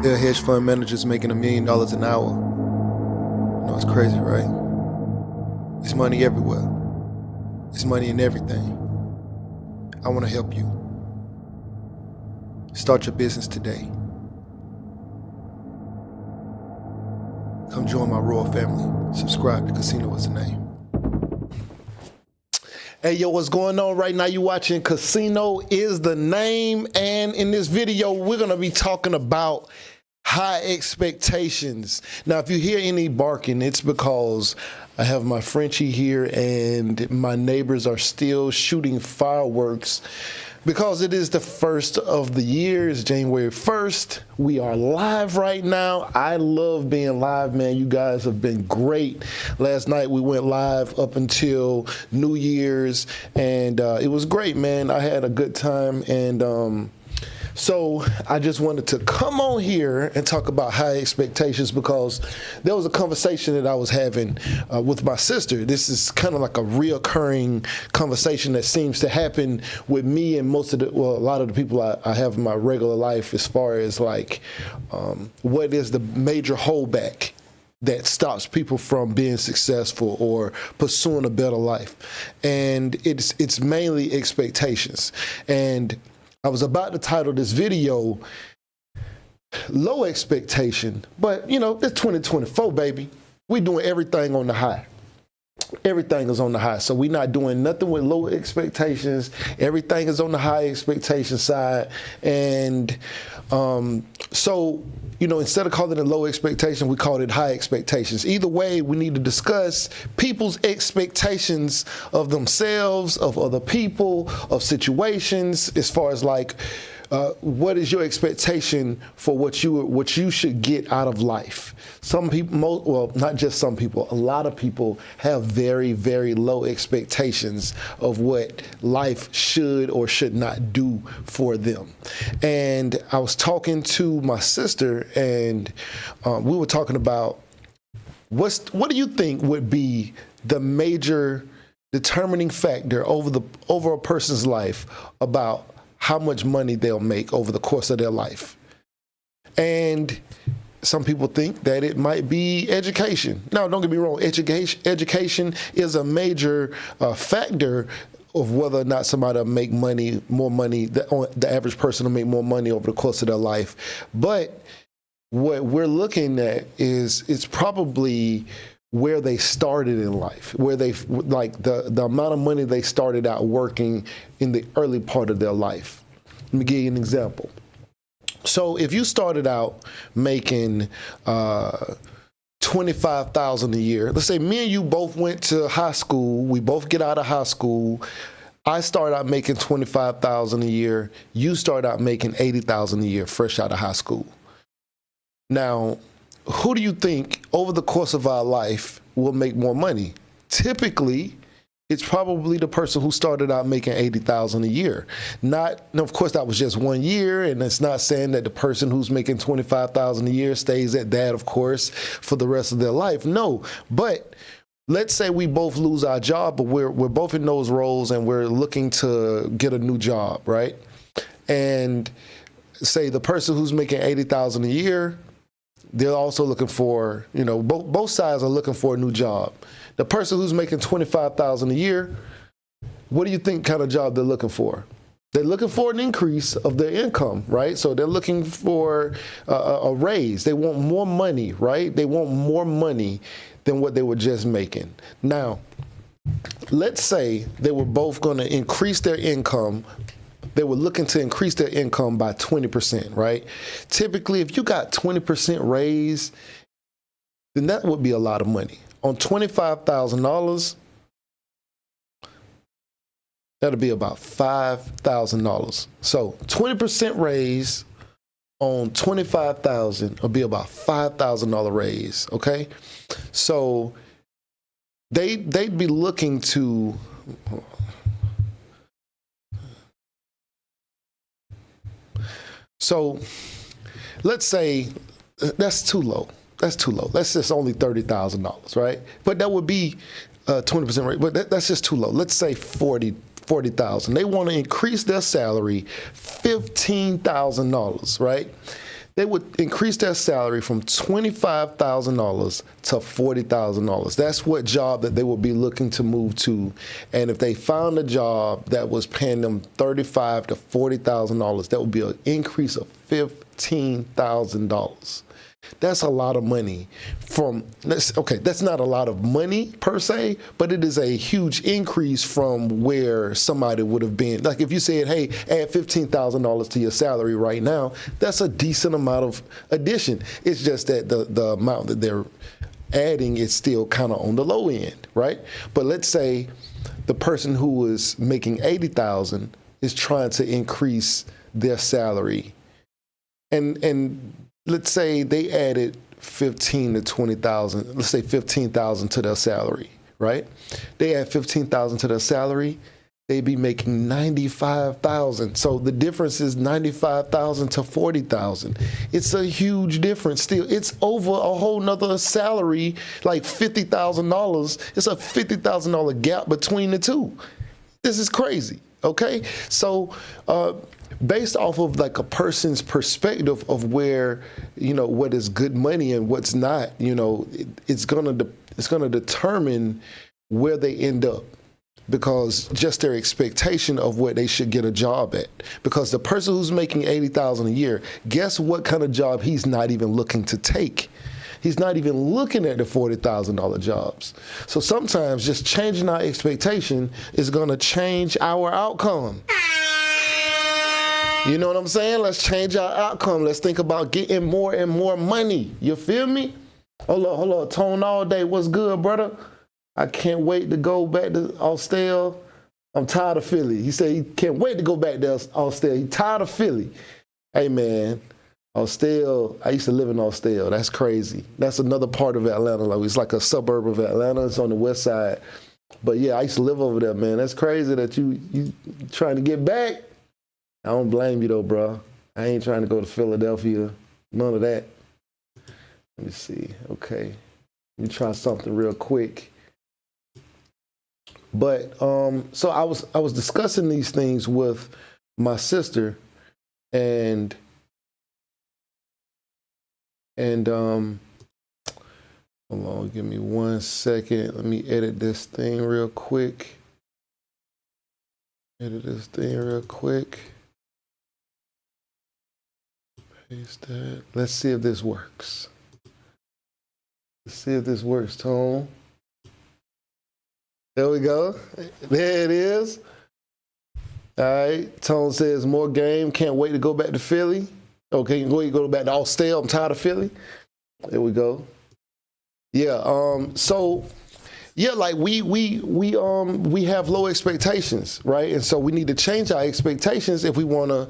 There are hedge fund managers making $1 million an hour. You know, it's crazy, right? It's money everywhere. It's money in everything. I want to help you. Start your business today. Come join my royal family. Subscribe to Casino is the name. Hey, yo, what's going on right now? You watching Casino is the Name, and in this video, we're going to be talking about high expectations. Now, if you hear any barking, it's because I have my Frenchie here and my neighbors are still shooting fireworks because it is the first of the year. It's January 1st. We are live right now. I love being live, man. You guys have been great. Last night we went live up until New Year's, and it was great, man. I had a good time, and so I just wanted to come on here and talk about high expectations because there was a conversation that I was having with my sister. This is kind of like a reoccurring conversation that seems to happen with me and most of the, well, a lot of the people I have in my regular life, as far as like what is the major holdback that stops people from being successful or pursuing a better life. And it's mainly expectations. And I was about to title this video Low Expectation, but you know, it's 2024, baby. We're doing everything on the high. Everything is on the high. So we're not doing nothing with low expectations. Everything is on the high expectation side. And so, you know, instead of calling it low expectation, we called it high expectations. Either way, we need to discuss people's expectations of themselves, of other people, of situations, as far as like, what is your expectation for what you should get out of life? Some people, well, not just some people, a lot of people have very, very low expectations of what life should or should not do for them. And I was talking to my sister, and we were talking about what do you think would be the major determining factor over a person's life about how much money they'll make over the course of their life. And some people think that it might be education. Now, don't get me wrong, education is a major factor of whether or not somebody will make money, more money, the average person will make more money over the course of their life. But what we're looking at is it's probably where they started in life, where they like the amount of money they started out working in the early part of their life. Let me give you an example. So if you started out making $25,000 a year, let's say me and you both went to high school, we both get out of high school. I started out making $25,000 a year. You started out making $80,000 a year, fresh out of high school. Now, who do you think over the course of our life will make more money? Typically, it's probably the person who started out making $80,000 a year. Not, of course, that was just 1 year, and it's not saying that the person who's making $25,000 a year stays at that, of course, for the rest of their life. No, but let's say we both lose our job, but we're both in those roles and we're looking to get a new job, right? And say the person who's making $80,000 a year, they're also looking for, you know, both sides are looking for a new job. The person who's making $25,000 a year, what do you think kind of job they're looking for? They're looking for an increase of their income, right? So they're looking for a raise. They want more money, right? They want more money than what they were just making. Now, let's say they were both going to increase their income. They were looking to increase their income by 20%, right? Typically, if you got 20% raise, then that would be a lot of money. On $25,000, that'll be about $5,000. So 20% raise on $25,000 will be about $5,000 raise, okay? So they'd be looking to, so let's say that's too low. That's too low. That's just only $30,000, right? But that would be 20% rate. But that's just too low. Let's say 40,000. They want to increase their salary $15,000, right? they would increase their salary from $25,000 to $40,000. That's what job that they would be looking to move to. And if they found a job that was paying them $35,000 to $40,000, that would be an increase of $15,000. That's a lot of money that's not a lot of money per se, but it is a huge increase from where somebody would have been. Like if you said, hey, add $15,000 to your salary right now, that's a decent amount of addition. It's just that the amount that they're adding is still kind of on the low end, right? But let's say the person who was making $80,000 is trying to increase their salary, and let's say they added 15 to 20,000. Let's say 15,000 to their salary, right? They add 15,000 to their salary, they'd be making 95,000. So the difference is 95,000 to 40,000. It's a huge difference. Still, it's over a whole nother salary, like $50,000. It's a $50,000 gap between the two. This is crazy. Okay, so based off of like a person's perspective of where, what is good money and what's not, it's gonna determine where they end up, because just their expectation of where they should get a job at. Because the person who's making $80,000 a year, guess what kind of job he's not even looking to take? He's not even looking at the $40,000 jobs. So sometimes just changing our expectation is going to change our outcome. You know what I'm saying? Let's change our outcome. Let's think about getting more and more money. You feel me? Hold on. Tone all day. What's good, brother? I can't wait to go back to Austell. I'm tired of Philly. He said he can't wait to go back to Austell. He's tired of Philly. Hey, man. Austell, I used to live in Austell. That's crazy. That's another part of Atlanta. Like, it's like a suburb of Atlanta. It's on the west side. But yeah, I used to live over there, man. That's crazy that you trying to get back. I don't blame you though, bro. I ain't trying to go to Philadelphia. None of that. Let me see. Okay. Let me try something real quick. But so I was discussing these things with my sister, and hold on, give me 1 second. Let me edit this thing real quick. Paste that. Let's see if this works. Tone. There we go. There it is. All right. Tone says, more game. Can't wait to go back to Philly. Okay, go back to Austell. I'm tired of Philly. There we go. Yeah. So yeah, like we have low expectations, right? And so we need to change our expectations if we wanna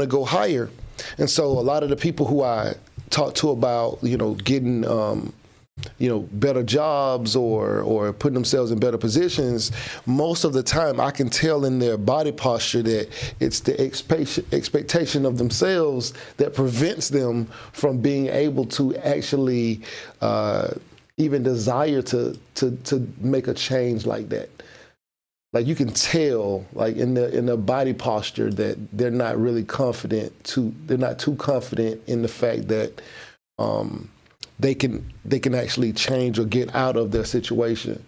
go higher. And so a lot of the people who I talk to about, getting better jobs or putting themselves in better positions, most of the time I can tell in their body posture that it's the expectation of themselves that prevents them from being able to actually even desire to make a change like that. Like you can tell, like in the body posture, that they're not really confident. They're not too confident in the fact that they can actually change or get out of their situation.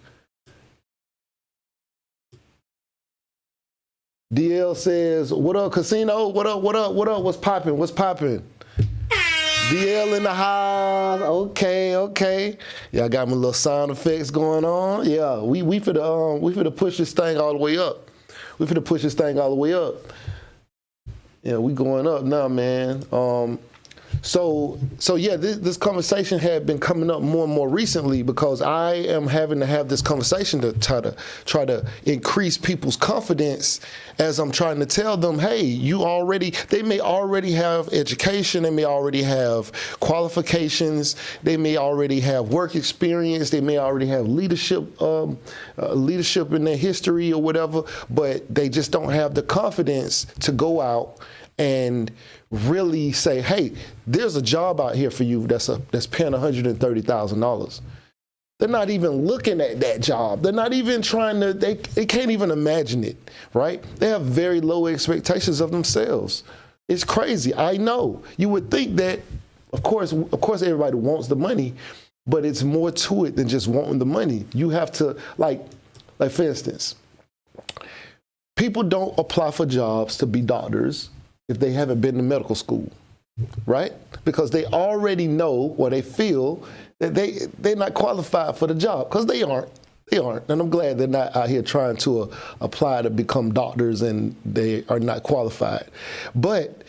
DL says, "What up, Casino? What up? What's poppin'? DL in the house. Okay. Yeah, I got my little sound effects going on. Yeah, we finna push this thing all the way up. Yeah, we going up now, man. So yeah, this conversation had been coming up more and more recently because I am having to have this conversation to try to increase people's confidence as I'm trying to tell them, hey, they may already have education, they may already have qualifications, they may already have work experience, they may already have leadership in their history or whatever, but they just don't have the confidence to go out and really say, hey, there's a job out here for you that's paying $130,000. They're not even looking at that job. They're not even trying to, they can't even imagine it, right? They have very low expectations of themselves. It's crazy. I know. You would think that, of course, everybody wants the money, but it's more to it than just wanting the money. You have to, like for instance, people don't apply for jobs to be doctors if they haven't been to medical school, right? Because they already know or they feel that they're not qualified for the job, because they aren't. They aren't. And I'm glad they're not out here trying to apply to become doctors and they are not qualified. But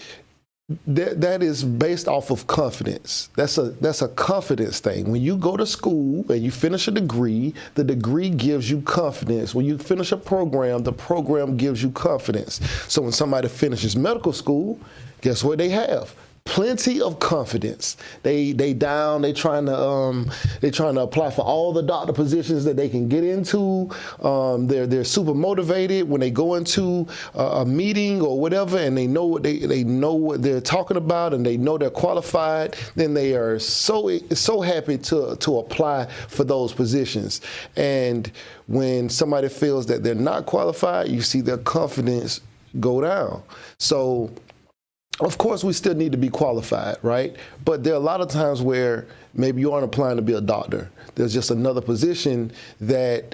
that is based off of confidence. That's a confidence thing. When you go to school and you finish a degree, the degree gives you confidence. When you finish a program, the program gives you confidence. So when somebody finishes medical school, guess what they have? Plenty of confidence. They trying to apply for all the doctor positions that they can get into. They're super motivated when they go into a meeting or whatever, and they know what they're talking about, and they know they're qualified. Then they are so happy to apply for those positions. And when somebody feels that they're not qualified, you see their confidence go down. So, of course, we still need to be qualified, right? But there are a lot of times where maybe you aren't applying to be a doctor. There's just another position that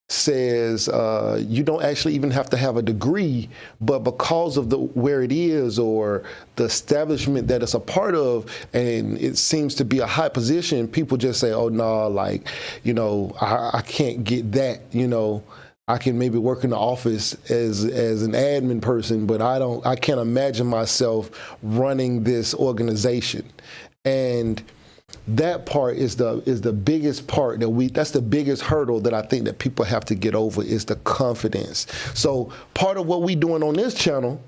says you don't actually even have to have a degree, but because of where it is or the establishment that it's a part of, and it seems to be a high position, people just say, oh, no, like, I can't get that, I can maybe work in the office as an admin person, but I can't imagine myself running this organization. And that part is the biggest part that's the biggest hurdle that I think that people have to get over, is the confidence. So part of what we're doing on this channel,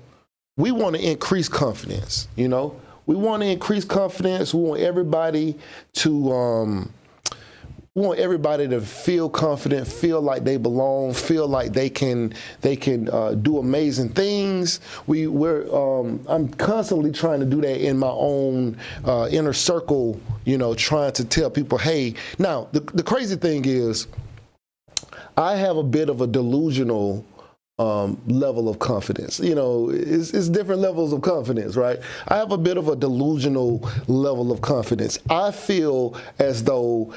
we want to increase confidence, We want to increase confidence. We want everybody to feel confident, feel like they belong, feel like they can do amazing things. I'm constantly trying to do that in my own inner circle, trying to tell people, hey. Now, the crazy thing is, I have a bit of a delusional level of confidence. It's different levels of confidence, right? I have a bit of a delusional level of confidence. I feel as though,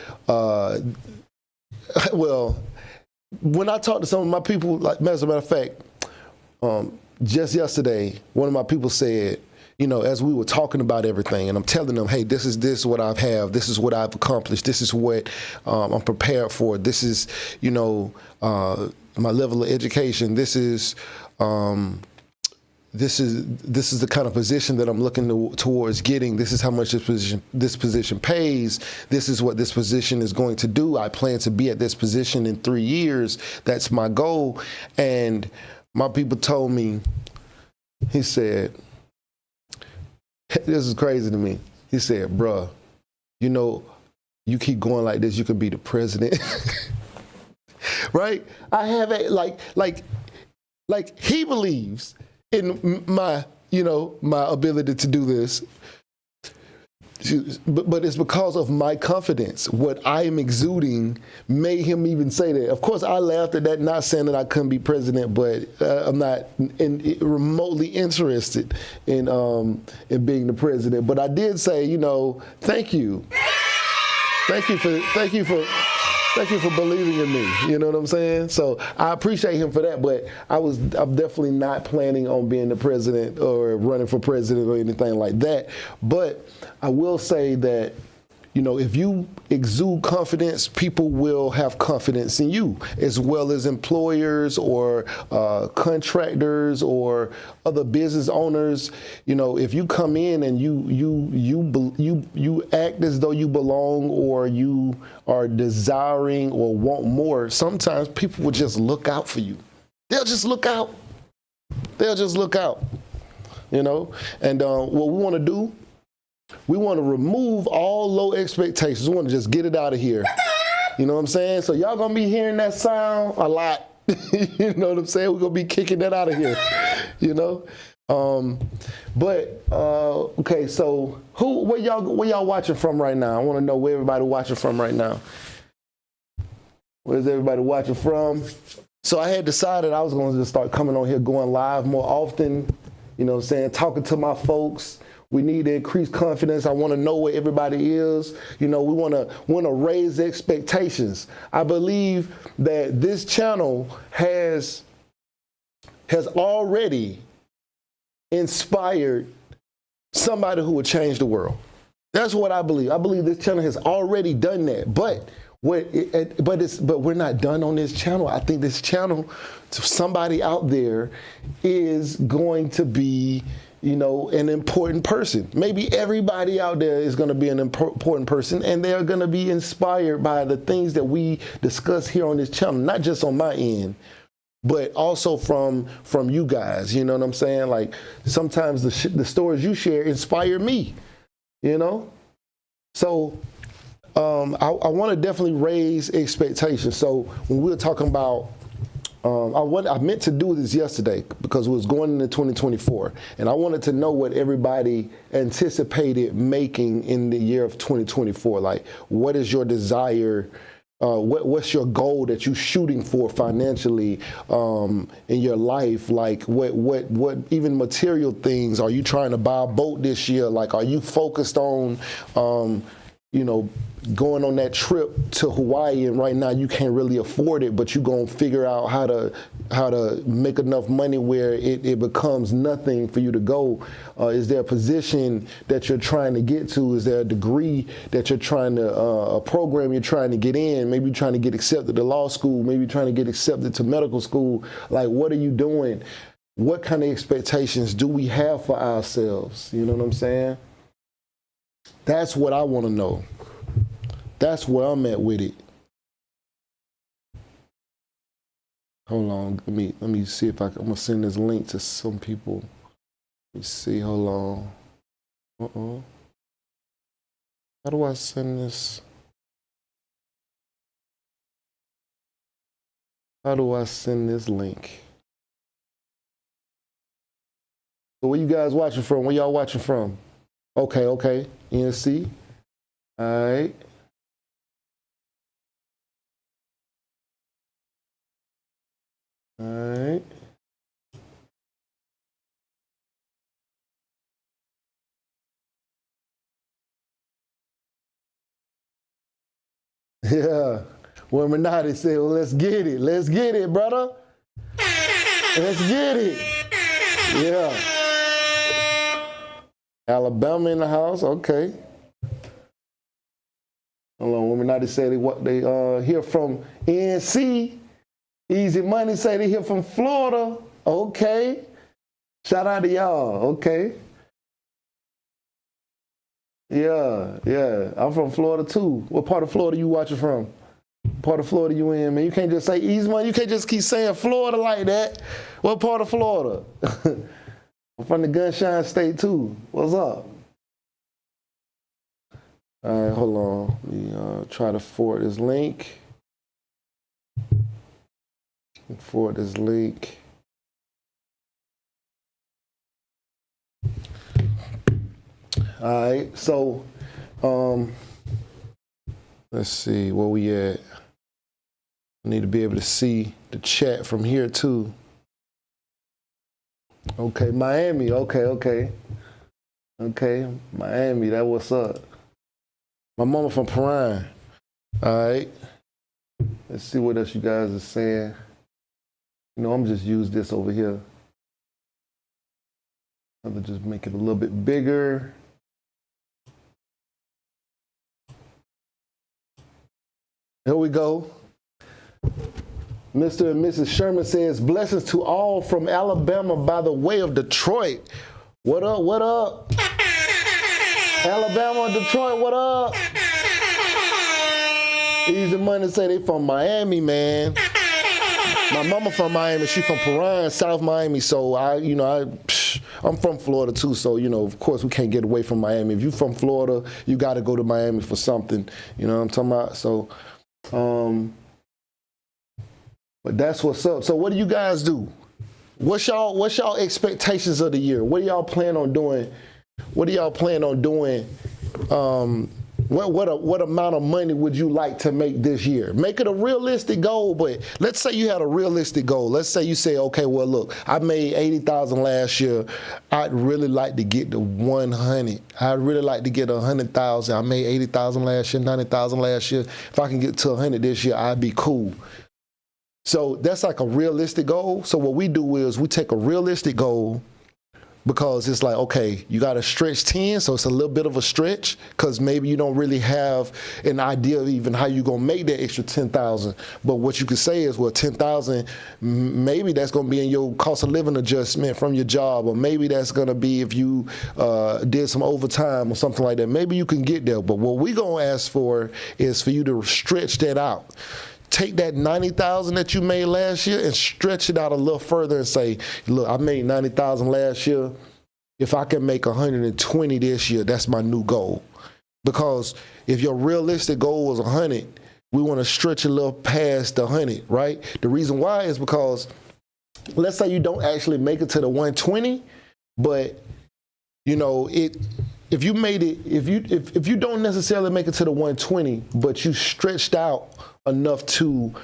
when I talk to some of my people, like, as a matter of fact, just yesterday, one of my people said, as we were talking about everything, and I'm telling them, hey, this is what I have, this is what I've accomplished, this is what I'm prepared for, this is, my level of education, this is the kind of position that I'm looking towards getting. This is how much this position pays. This is what this position is going to do. I plan to be at this position in 3 years. That's my goal. And my people told me, he said, this is crazy to me. He said, bruh, you keep going like this, you could be the president. Right? I have like he believes in my ability to do this, but it's because of my confidence. What I am exuding made him even say that. Of course, I laughed at that, not saying that I couldn't be president, but I'm not remotely interested in being the president. But I did say, thank you. Thank you for believing in me. You know what I'm saying? So I appreciate him for that, but I'm definitely not planning on being the president or running for president or anything like that. But I will say that, if you exude confidence, people will have confidence in you, as well as employers or contractors or other business owners. If you come in and you act as though you belong, or you are desiring or want more, sometimes people will just look out for you. They'll just look out. And what we want to do, we want to remove all low expectations. We want to just get it out of here. You know what I'm saying? So y'all going to be hearing that sound a lot. You know what I'm saying? We're going to be kicking that out of here. Okay, so where y'all watching from right now? I want to know where everybody watching from right now. Where's everybody watching from? So I had decided I was going to just start coming on here, going live more often. You know what I'm saying? Talking to my folks. We need to increase confidence. I want to know where everybody is. You know, we want to raise expectations. I believe that this channel has already inspired somebody who would change the world. That's what I believe. I believe this channel has already done that. But we're not done on this channel. I think this channel, somebody out there is going to be, you know, an important person. Maybe everybody out there is going to be an important person, and they're going to be inspired by the things that we discuss here on this channel, not just on my end, but also from you guys. You know what I'm saying? Like, sometimes the stories you share inspire me, you know? So I want to definitely raise expectations. So when we were talking about, I meant to do this yesterday because we was going into 2024, and I wanted to know what everybody anticipated making in the year of 2024. Like, what is your desire? What's your goal that you're shooting for financially in your life? Like, what even material things are you trying to buy a boat this year? Like, are you focused on you know, going on that trip to Hawaii, and right now you can't really afford it, but you're gonna figure out how to make enough money where it becomes nothing for you to go. Is there a position that you're trying to get to? Is there a degree that you're trying to, a program you're trying to get in? Maybe you're trying to get accepted to law school, maybe you're trying to get accepted to medical school. Like, what are you doing? What kind of expectations do we have for ourselves? You know what I'm saying? That's what I want to know. That's where I'm at with it. Hold on, let me see if I'm gonna send this link to some people. Let me see, hold on. How do I send this? How do I send this link? So where you guys watching from? Where y'all watching from? Okay. NC. All right. All right. Yeah. Well, Minotti said, well, let's get it. Let's get it, brother. Let's get it. Yeah. Alabama in the house. Okay. Hold on. When Minotti said they hear from NC. Easy Money say they here from Florida. Okay. Shout out to y'all. Okay. Yeah. I'm from Florida too. What part of Florida you watching from? What part of Florida you in, man? You can't just say Easy Money. You can't just keep saying Florida like that. What part of Florida? I'm from the Gunshine State too. What's up? All right, hold on. Let me try to forward this link. Forward this link. All right, so let's see where we at. I need to be able to see the chat from here too. Okay, Miami. Okay, Miami. That what's up. My mama from Paran. All right. Let's see what else you guys are saying. You know, I'm just use this over here. I'm gonna just make it a little bit bigger. Here we go. Mr. and Mrs. Sherman says, blessings to all from Alabama by the way of Detroit. What up, what up? Alabama, Detroit, what up? Easy Money say they from Miami, man. My mama from Miami, she from Paran, South Miami, so I'm from Florida too, so, you know, of course we can't get away from Miami. If you from Florida, you gotta go to Miami for something, you know what I'm talking about? So, but that's what's up. So what do you guys do? What's y'all expectations of the year? What do y'all plan on doing? What do y'all plan on doing what amount of money would you like to make this year? Make it a realistic goal, but let's say you had a realistic goal. Let's say you say, okay, well, look, I made 80,000 last year. I'd really like to get to 100. I'd really like to get 100,000. I made 80,000 last year, 90,000 last year. If I can get to 100 this year, I'd be cool. So that's like a realistic goal. So what we do is we take a realistic goal, because it's like, okay, you got to stretch 10, so it's a little bit of a stretch, because maybe you don't really have an idea of even how you're going to make that extra 10,000. But what you could say is, well, 10,000, maybe that's going to be in your cost of living adjustment from your job, or maybe that's going to be if you did some overtime or something like that. Maybe you can get there. But what we're going to ask for is for you to stretch that out. Take that 90,000 that you made last year and stretch it out a little further and say, look, I made 90,000 last year. If I can make 120 this year, that's my new goal. Because if your realistic goal was 100, we want to stretch a little past the 100, right? The reason why is because let's say you don't actually make it to the 120, but you know, if you made it, if you don't necessarily make it to the 120, but you stretched out enough to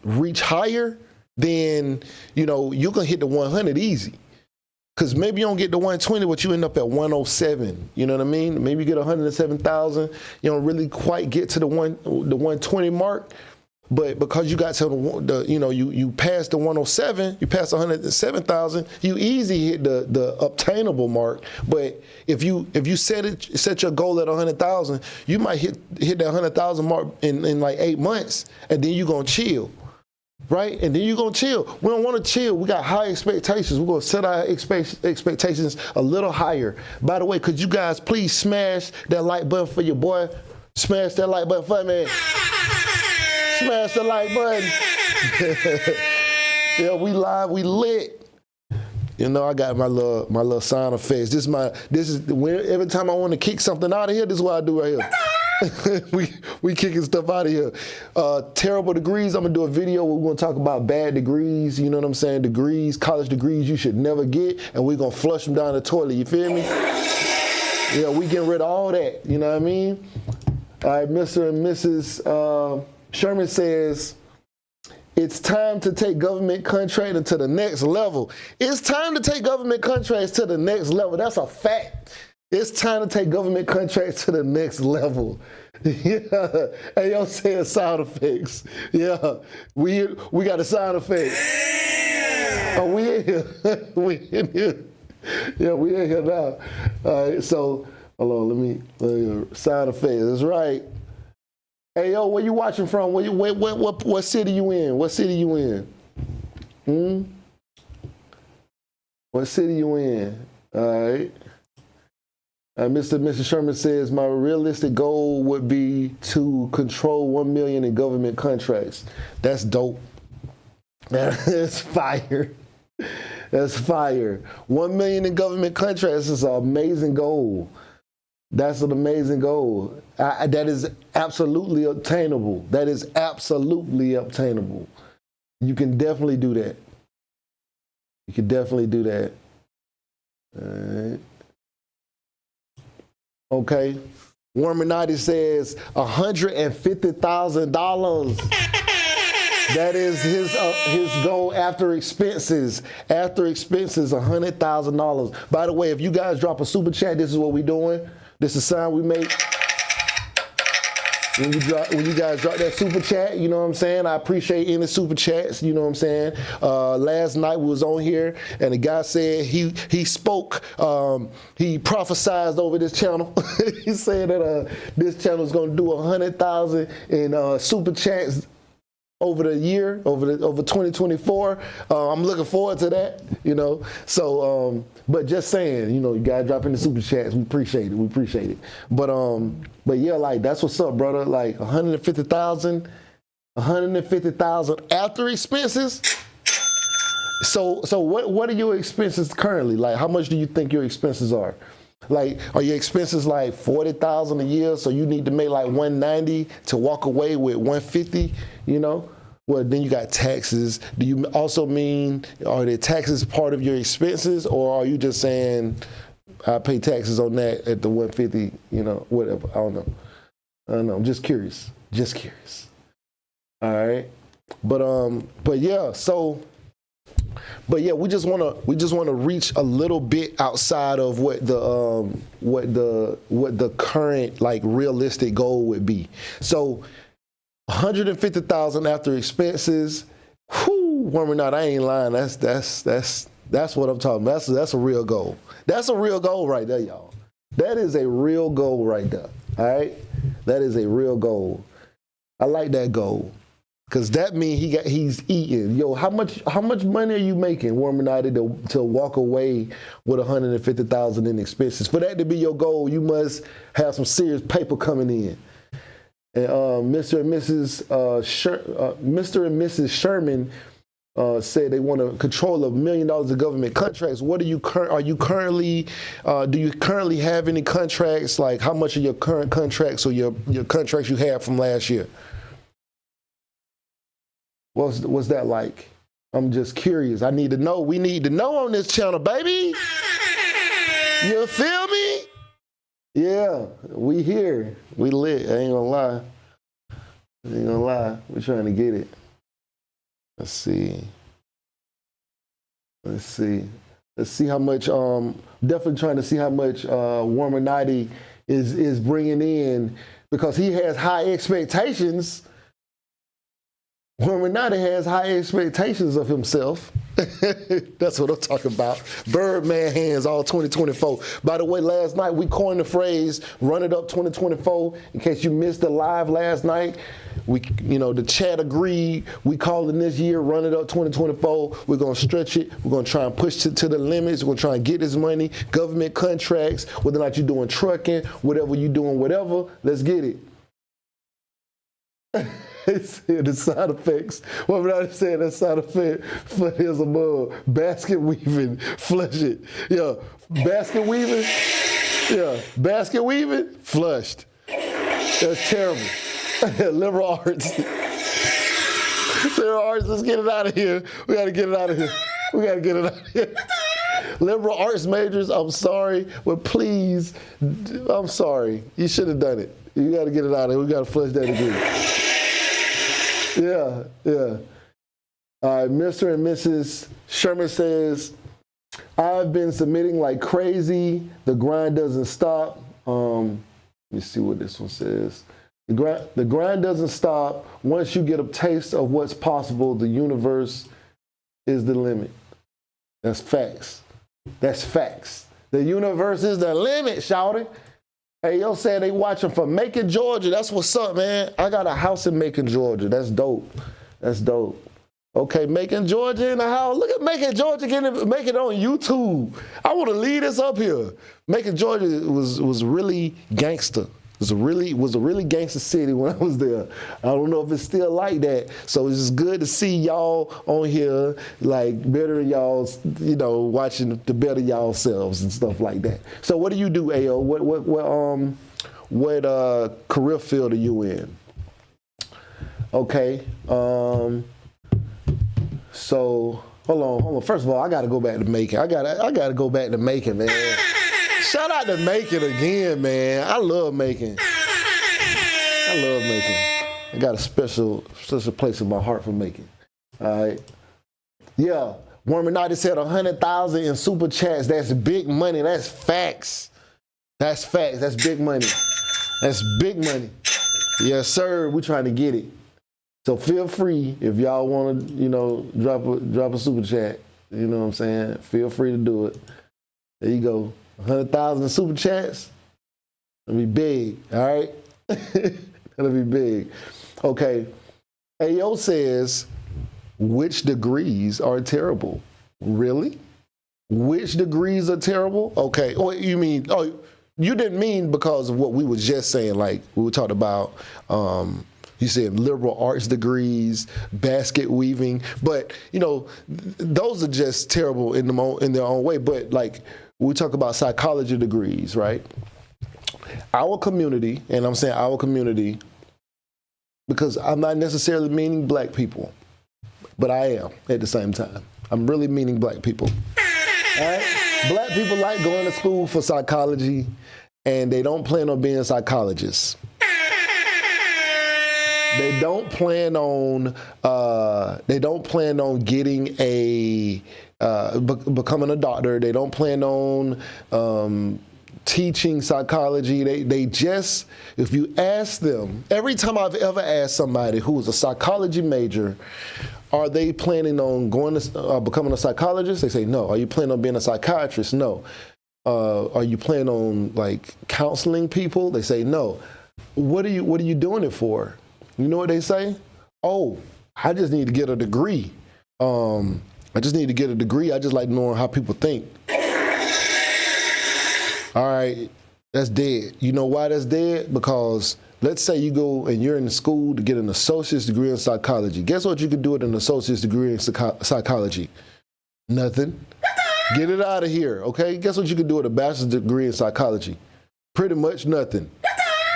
reach higher, then you know you can hit the 100 easy. Because maybe you don't get the 120, but you end up at 107. You know what I mean? Maybe you get 107,000. You don't really quite get to the 120 mark. But because you got to you passed the 107, you passed 107,000, you easy hit the obtainable mark. But if you set your goal at 100,000, you might hit that 100,000 mark in like 8 months, and then you're gonna chill, right? And then you're gonna chill. We don't want to chill. We got high expectations. We're gonna set our expectations a little higher. By the way, could you guys please smash that like button for your boy? Smash that like button for me. Smash the like button. Yeah, we live, we lit. You know, I got my little sound effects. This is every time I want to kick something out of here, this is what I do right here. we kicking stuff out of here. Terrible degrees. I'm gonna do a video where we're gonna talk about bad degrees. You know what I'm saying? Degrees, college degrees you should never get, and we're gonna flush them down the toilet. You feel me? Yeah, we getting rid of all that. You know what I mean? All right, Mr. and Mrs. Sherman says, it's time to take government contracting to the next level. It's time to take government contracts to the next level. That's a fact. It's time to take government contracts to the next level. Yeah. Hey, yo, saying sound effects. Yeah. We got a sound effect. Oh, we in here. We in here. Yeah, we in here now. All right, so, hold on, let me sound effects. That's right. Hey, yo, where you watching from? What city you in? What city you in? What city you in? All right. Mr. and Mrs. Sherman says, my realistic goal would be to control 1 million in government contracts. That's dope. That's fire. That's fire. 1 million in government contracts is an amazing goal. That's an amazing goal. That is absolutely obtainable. That is absolutely obtainable. You can definitely do that. You can definitely do that. All right. Okay. Warminati says $150,000. That is his goal after expenses. After expenses, $100,000. By the way, if you guys drop a super chat, this is what we're doing. This is the sound we make when you guys drop that super chat. You know what I'm saying? I appreciate any super chats. You know what I'm saying? Last night we was on here, and the guy said he spoke. He prophesized over this channel. He said that this channel is going to do 100,000 in super chats over the year, over 2024. I'm looking forward to that, you know. So, but just saying, you know, you gotta drop in the super chats. We appreciate it. We appreciate it. But yeah, like that's what's up, brother. Like 150,000 after expenses. So what are your expenses currently? Like, how much do you think your expenses are? Like, are your expenses like 40,000 a year? So you need to make like 190 to walk away with 150, you know? Well, then you got taxes. Do you also mean, are the taxes part of your expenses, or are you just saying, I pay taxes on that at the 150, you know, whatever, I don't know. I don't know. I'm just curious. Just curious. All right. But yeah, so but yeah, we just wanna reach a little bit outside of what the current like realistic goal would be. So 150,000 after expenses. Whoo, woman, not I ain't lying. That's what I'm talking about. That's a real goal. That's a real goal right there, y'all. That is a real goal right there. All right, that is a real goal. I like that goal. Cause that means he's eating. Yo, how much money are you making, Warminati, to walk away with 150,000 in expenses? For that to be your goal, you must have some serious paper coming in. And Mr. and Mrs. Sherman said they want to control $1 million of government contracts. What do you currently have any contracts? Like how much of your current contracts or your contracts you had from last year? What's that like? I'm just curious. I need to know. We need to know on this channel, baby. You feel me? Yeah, we here. We lit. I ain't gonna lie. We're trying to get it. Let's see how much, definitely trying to see how much Warminati is bringing in, because he has high expectations. Warminati has high expectations of himself. That's what I'm talking about. Birdman hands all 2024. By the way, last night we coined the phrase "Run It Up 2024." In case you missed the live last night, the chat agreed. We calling this year "Run It Up 2024." We're gonna stretch it. We're gonna try and push it to the limits. We're gonna try and get this money, government contracts, whether or not you're doing trucking, whatever you're doing, whatever. Let's get it. The side effects. What would I say? The side effect for his above. Basket weaving, flush it. Yeah, basket weaving. Yeah, basket weaving, flushed. That's terrible. Liberal arts. Liberal arts. Let's get it out of here. We gotta get it out of here. Liberal arts majors, I'm sorry, but please, I'm sorry. You should have done it. You gotta get it out of here. We gotta flush that degree. Yeah. All right, Mr. and Mrs. Sherman says, I've been submitting like crazy. The grind doesn't stop. Let me see what this one says. The grind doesn't stop. Once you get a taste of what's possible, the universe is the limit. That's facts. The universe is the limit, shawty. Hey, yo said they watching from Macon, Georgia. That's what's up, man. I got a house in Macon, Georgia. That's dope. Okay, Macon, Georgia in the house. Look at Macon, Georgia make it on YouTube. I want to lead this up here. Macon, Georgia was really gangster. It was a really gangster city when I was there. I don't know if it's still like that. So it's just good to see y'all on here, like better y'all, watching the better y'all selves and stuff like that. So what do you do, AO? What career field are you in? Okay. So hold on. First of all, I gotta go back to Macon. I gotta go back to Macon, man. Shout out to Macon again, man. I love Macon. I got a special place in my heart for Macon. All right. Yeah. Warminati said 100,000 in super chats. That's big money. That's facts. That's big money. That's big money. Yes, sir. We're trying to get it. So feel free if y'all want to, drop a super chat. You know what I'm saying? Feel free to do it. There you go. 100,000 super chats. That'll be big. All right. That'll be big. Okay. AO says, which degrees are terrible? Really? Which degrees are terrible? Okay. Oh, you didn't mean because of what we were just saying, like we were talking about, you said liberal arts degrees, basket weaving, but those are just terrible in their own way. But like we talk about psychology degrees, right? Our community, and I'm saying our community because I'm not necessarily meaning black people, but I am at the same time. I'm really meaning black people. All right? Black people like going to school for psychology, and they don't plan on being psychologists. They don't plan on getting a becoming a doctor. They don't plan on teaching psychology. They just, if you ask them, every time I've ever asked somebody who is a psychology major, are they planning on going to becoming a psychologist? They say no. Are you planning on being a psychiatrist? No. Are you planning on like counseling people? They say no. What are you doing it for? You know what they say? Oh, I just need to get a degree. I just need to get a degree. I just like knowing how people think. All right, that's dead. You know why that's dead? Because let's say you go and you're in school to get an associate's degree in psychology. Guess what you could do with an associate's degree in psychology? Nothing. Get it out of here, okay? Guess what you could do with a bachelor's degree in psychology? Pretty much nothing.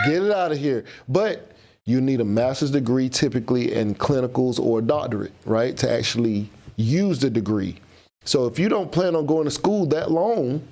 Get it out of here. But you need a master's degree typically in clinicals or a doctorate, right, to actually use the degree. So if you don't plan on going to school that long,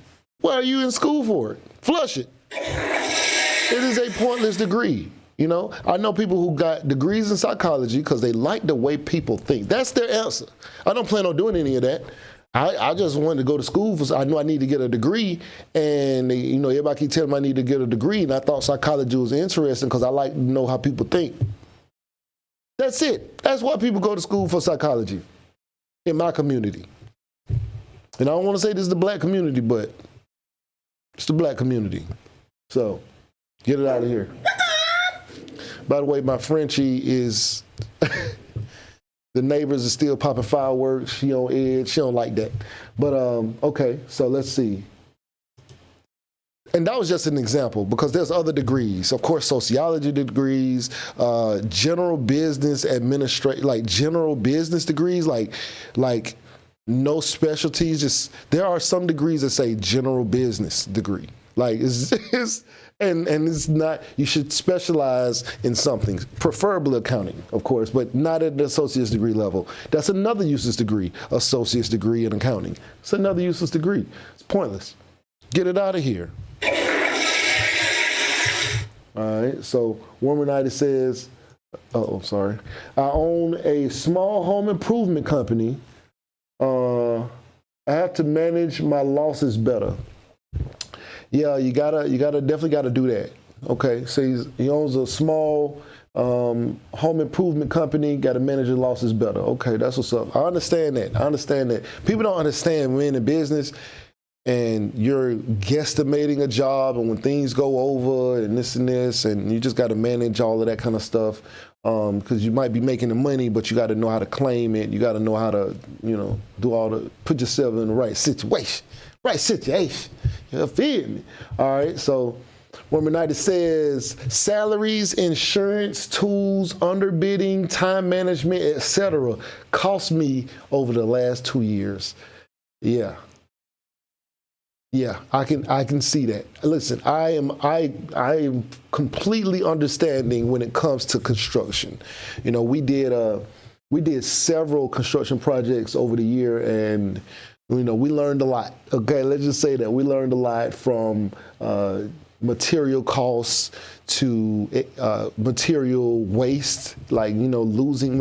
what are you in school for? Flush it. It is a pointless degree. You know, I know people who got degrees in psychology because they like the way people think. That's their answer. I don't plan on doing any of that. I just wanted to go to school for, I knew I need to get a degree, and you know, everybody keep telling me I need to get a degree, and I thought psychology was interesting because I like to know how people think. That's it. That's why people go to school for psychology in my community. And I don't want to say this is the black community, but it's the black community. So get it out of here. By the way, my Frenchie is... The neighbors are still popping fireworks. She on edge. She don't like that. But okay, so let's see. And that was just an example because there's other degrees. Of course, sociology degrees, general business general business degrees, like no specialties. Just there are some degrees that say general business degree. Like and it's not, you should specialize in something, preferably accounting, of course, but not at the associate's degree level. That's another useless degree, associate's degree in accounting. It's another useless degree. It's pointless. Get it out of here. All right, so Womanitis says, sorry. I own a small home improvement company. I have to manage my losses better. Yeah, you definitely gotta do that. Okay, so he owns a small home improvement company. Got to manage your losses better. Okay, that's what's up. I understand that. People don't understand we're in the business and you're guesstimating a job, and when things go over and this, and you just got to manage all of that kind of stuff. Because you might be making the money, but you got to know how to claim it. You got to know how to, put yourself in the right situation. You feel me? All right, so Womanitis says salaries, insurance, tools, underbidding, time management, etc. cost me over the last 2 years. Yeah, I can see that. Listen, I am completely understanding when it comes to construction. You know, we did several construction projects over the year, and we learned a lot. Okay, let's just say that we learned a lot from material costs to material waste, like losing,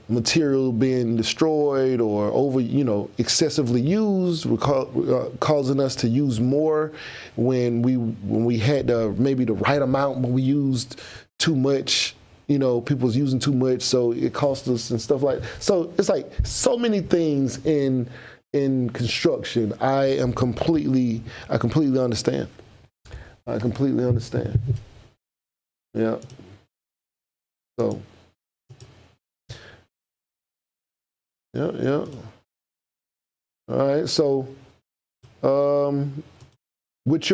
material being destroyed or over, excessively used, causing us to use more when we had maybe the right amount, but we used too much. People was using too much, so it cost us and stuff like that. So it's like so many things in construction. I completely understand. I completely understand. Yeah. So. Yeah. All right. So, with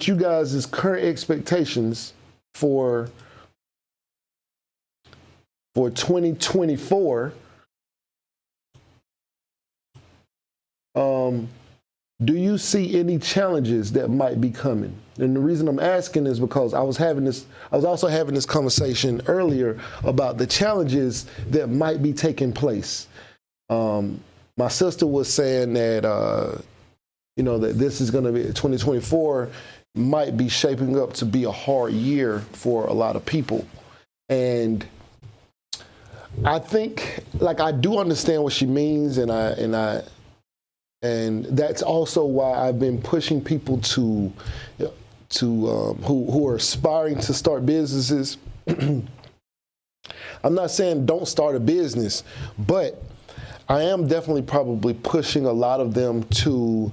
you guys' current expectations for 2024, do you see any challenges that might be coming? And the reason I'm asking is because I was also having this conversation earlier about the challenges that might be taking place. My sister was saying that, that this is going to be 2024 might be shaping up to be a hard year for a lot of people. And I think, like, I do understand what she means, and that's also why I've been pushing people to who are aspiring to start businesses. I'm not saying don't start a business, but I am definitely probably pushing a lot of them to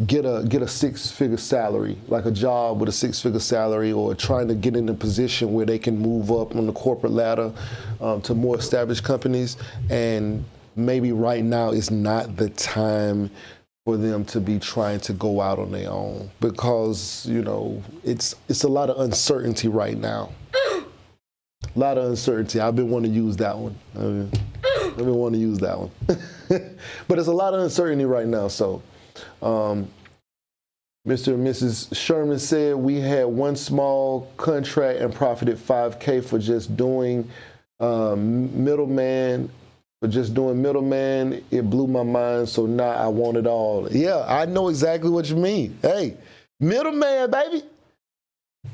get a six-figure salary, like a job with a six-figure salary, or trying to get in a position where they can move up on the corporate ladder to more established companies. And maybe right now is not the time for them to be trying to go out on their own, because, you know, it's a lot of uncertainty right now. A lot of uncertainty. I've been wanting to use that one. I've been wanting to use that one. But it's a lot of uncertainty right now. So Mr. and Mrs. Sherman said we had one small contract and profited $5K for just doing middleman. It blew my mind, so now I want it all. Yeah, I know exactly what you mean. Hey, middleman, baby.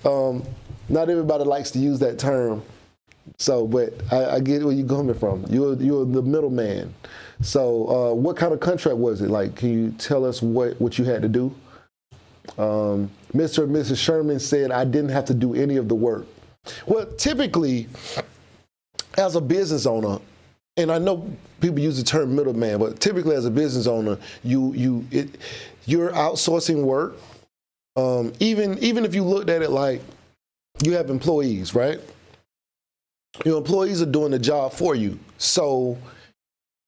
Not everybody likes to use that term, so, but I get where you're coming from. You're the middleman. So what kind of contract was it? Like, can you tell us what you had to do? Mr. and Mrs. Sherman said, I didn't have to do any of the work. Well, typically, as a business owner, and I know people use the term middleman, but typically as a business owner, you're outsourcing work. Even if you looked at it like you have employees, right? Your employees are doing the job for you. So,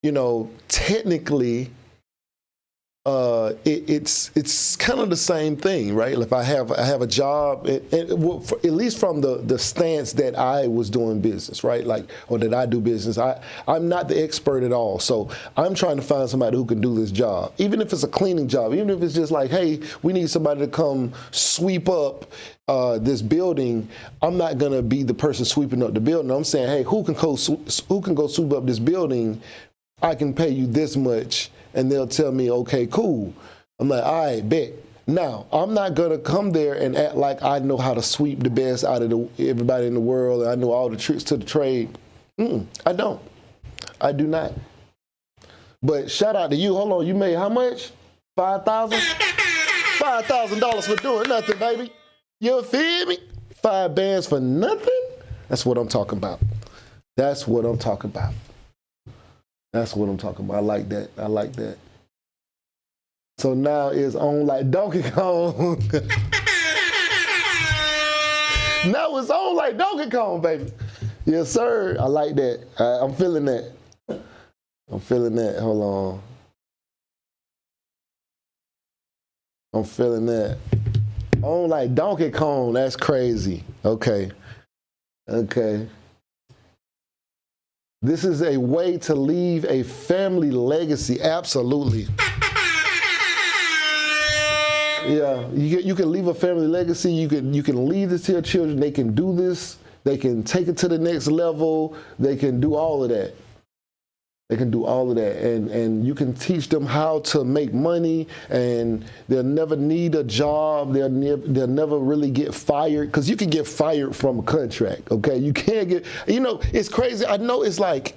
you know, technically, it's kind of the same thing, right? If I have a job, at least from the stance that I was doing business, right? Like, or that I do business, I'm not the expert at all. So I'm trying to find somebody who can do this job, even if it's a cleaning job, even if it's just like, hey, we need somebody to come sweep up this building. I'm not gonna be the person sweeping up the building. I'm saying, hey, who can go sweep up this building? I can pay you this much. And they'll tell me, okay, cool. I'm like, all right, bet. Now, I'm not going to come there and act like I know how to sweep the best out of everybody in the world, and I know all the tricks to the trade. I don't. I do not. But shout out to you. Hold on, you made how much? $5,000? $5,000 for doing nothing, baby. You feel me? 5 bands for nothing? That's what I'm talking about. That's what I'm talking about. That's what I'm talking about. I like that. I like that. So now it's on like Donkey Kong. Now it's on like Donkey Kong, baby. Yes, sir. I like that. I'm feeling that. I'm feeling that. Hold on. I'm feeling that. On like Donkey Kong. That's crazy. Okay. Okay. This is a way to leave a family legacy. Absolutely. Yeah, you can leave a family legacy. You can leave this to your children. They can do this. They can take it to the next level. They can do all of that. They can do all of that, and you can teach them how to make money, and they'll never need a job. They'll never really get fired, because you can get fired from a contract. Okay, you can't get. You know, it's crazy. I know it's like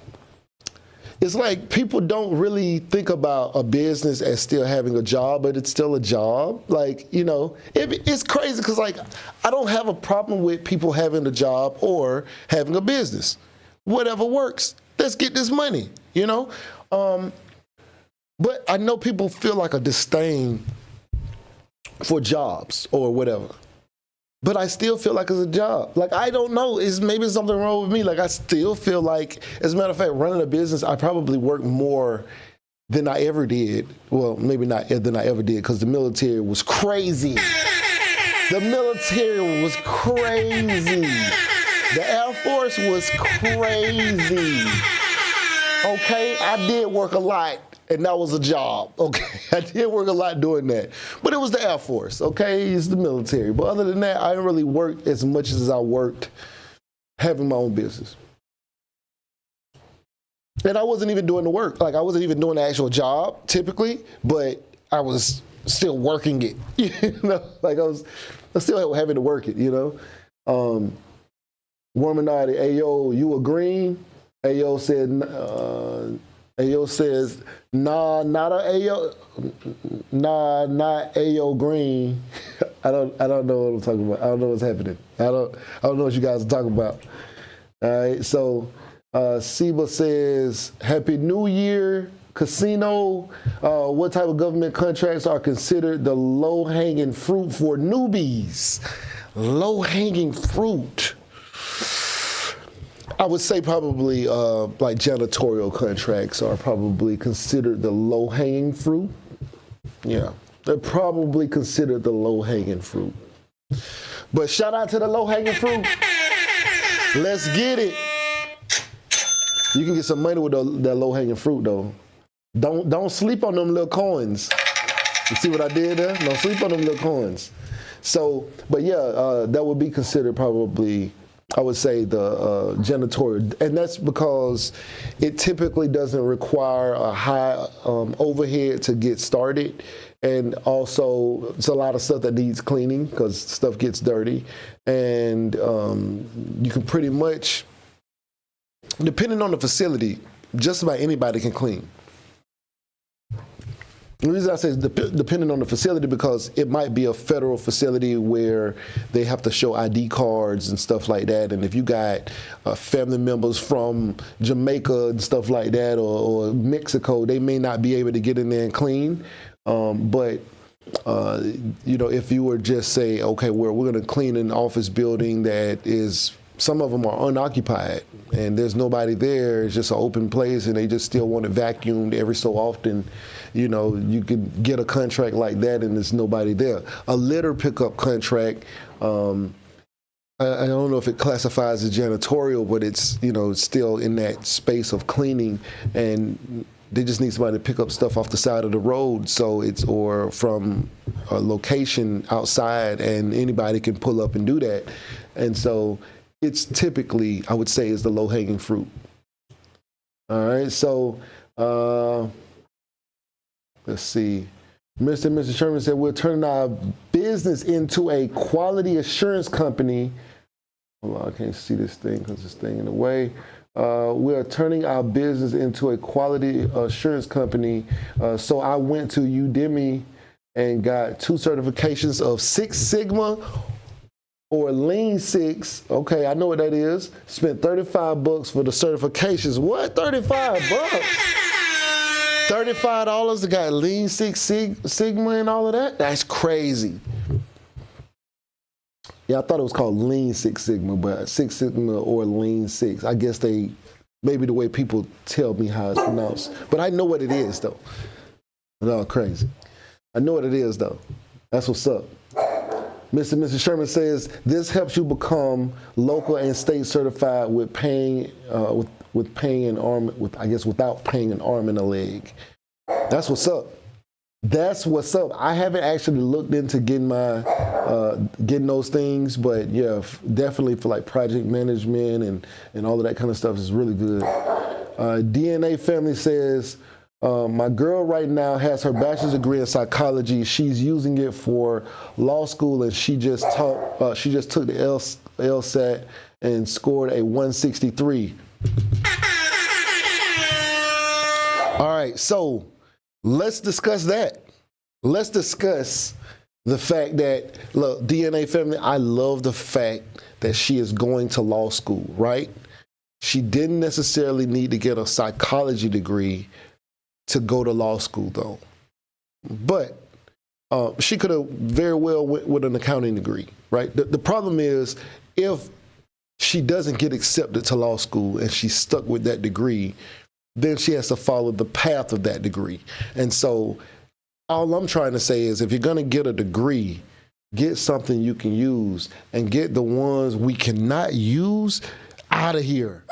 people don't really think about a business as still having a job, but it's still a job. Like, you know, it's crazy because, like, I don't have a problem with people having a job or having a business. Whatever works. Let's get this money, you know? But I know people feel like a disdain for jobs or whatever. But I still feel like it's a job. Like, I don't know. Maybe something wrong with me. Like, I still feel like, as a matter of fact, running a business, I probably work more than I ever did. Well, maybe not than I ever did, because the military was crazy. The military was crazy. The Air Force was crazy. Okay, I did work a lot, and that was a job. Okay, I did work a lot doing that. But it was the Air Force, okay? It's the military. But other than that, I didn't really work as much as I worked having my own business. And I wasn't even doing the work. Like, I wasn't even doing the actual job, typically, but I was still working it, you know, like I was still having to work it, you know. Worminati, Ayo, you agreeing? Ayo said, Ayo says, nah, not a Ayo, nah, not Ayo Green. I don't know what I'm talking about. I don't know what's happening. I don't know what you guys are talking about. All right, so Seba says, Happy New Year, Casino. What type of government contracts are considered the low-hanging fruit for newbies? Low-hanging fruit. I would say probably like janitorial contracts are probably considered the low-hanging fruit. Yeah, they're probably considered the low-hanging fruit. But shout out to the low-hanging fruit. Let's get it. You can get some money with that low-hanging fruit, though. Don't sleep on them little coins. You see what I did there? Don't sleep on them little coins. So, but yeah, that would be considered probably, I would say, the janitorial. And that's because it typically doesn't require a high overhead to get started. And also, it's a lot of stuff that needs cleaning because stuff gets dirty. And you can pretty much, depending on the facility, just about anybody can clean. The reason I say depending on the facility, because it might be a federal facility where they have to show ID cards and stuff like that. And if you got family members from Jamaica and stuff like that, or Mexico, they may not be able to get in there and clean. But you know, if you were just say, okay, we're going to clean an office building that is, some of them are unoccupied and there's nobody there, it's just an open place and they just still want it vacuumed every so often, you know, you could get a contract like that and there's nobody there. A litter pickup contract, I don't know if it classifies as janitorial, but it's, you know, it's still in that space of cleaning, and they just need somebody to pick up stuff off the side of the road, so it's, or from a location outside, and anybody can pull up and do that. And so it's typically, I would say, is the low-hanging fruit. All right, so let's see. Mr. and Mrs. Sherman said, we're turning our business into a quality assurance company. Hold on, I can't see this thing because this thing in the way. We are turning our business into a quality assurance company. So I went to Udemy and got 2 certifications of Six Sigma or Lean Six. Okay, I know what that is. Spent $35 for the certifications. What? $35? $35 to got Lean Six Sigma and all of that? That's crazy. Yeah, I thought it was called Lean Six Sigma, but Six Sigma or Lean Six. I guess they, maybe the way people tell me how it's pronounced. But I know what it is, though. No, crazy. I know what it is, though. That's what's up. Mr. and Mrs. Sherman says, this helps you become local and state certified with paying, with paying an arm, with, I guess, without paying an arm and a leg. That's what's up. That's what's up. I haven't actually looked into getting my getting those things, but yeah, definitely for like project management and all of that kind of stuff is really good. DNA Family says, my girl right now has her bachelor's degree in psychology. She's using it for law school, and she just took the LSAT and scored a 163. All right, so let's discuss that. Let's discuss the fact that, look, DNA Family, I love the fact that she is going to law school, right? She didn't necessarily need to get a psychology degree to go to law school, though. But she could have very well went with an accounting degree, right? The problem is, if she doesn't get accepted to law school and she's stuck with that degree, then she has to follow the path of that degree. And so all I'm trying to say is, if you're going to get a degree, get something you can use, and get the ones we cannot use out of here.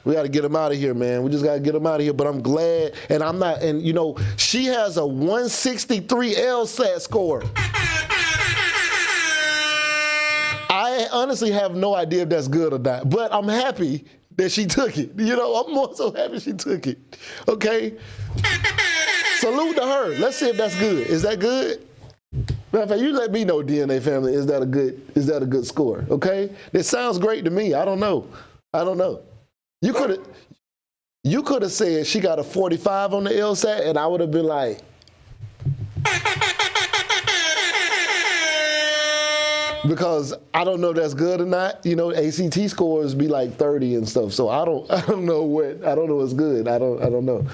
We got to get them out of here, man. We just got to get them out of here. But I'm glad, and I'm not, and you know, she has a 163 LSAT score. I honestly have no idea if that's good or not, but I'm happy that she took it. You know, I'm more so happy she took it. Okay? Salute to her. Let's see if that's good. Is that good? Matter of fact, you let me know, DNA family, is that a good score? Okay? It sounds great to me. I don't know. You could have said she got a 45 on the LSAT, and I would have been like, because I don't know if that's good or not. You know, ACT scores be like 30 and stuff. So I don't know what's good. I don't know.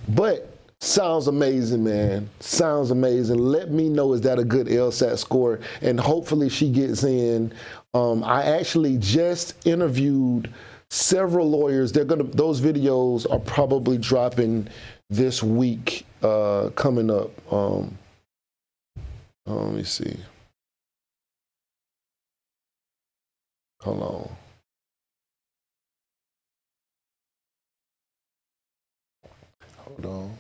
But sounds amazing, man. Sounds amazing. Let me know, is that a good LSAT score? And hopefully she gets in. I actually just interviewed several lawyers. Those videos are probably dropping this week, coming up. Let me see. Hold on. Hold on.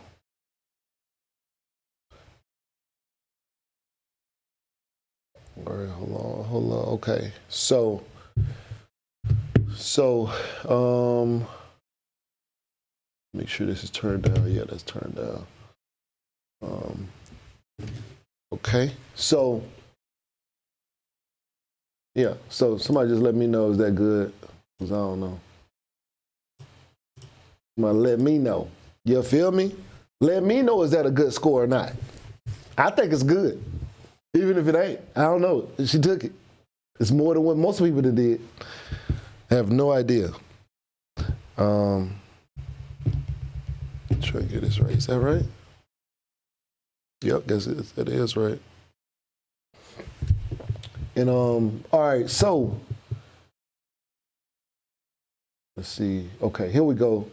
All right, hold on. Okay. So, make sure this is turned down. Yeah, that's turned down. Okay. So, yeah, so somebody just let me know, is that good? Because I don't know. Somebody let me know. You feel me? Let me know, is that a good score or not? I think it's good. Even if it ain't. I don't know. She took it. It's more than what most people did. I have no idea. Try to get this right. Is that right? Yep, guess it is right. And all right, so let's see. Okay, here we go.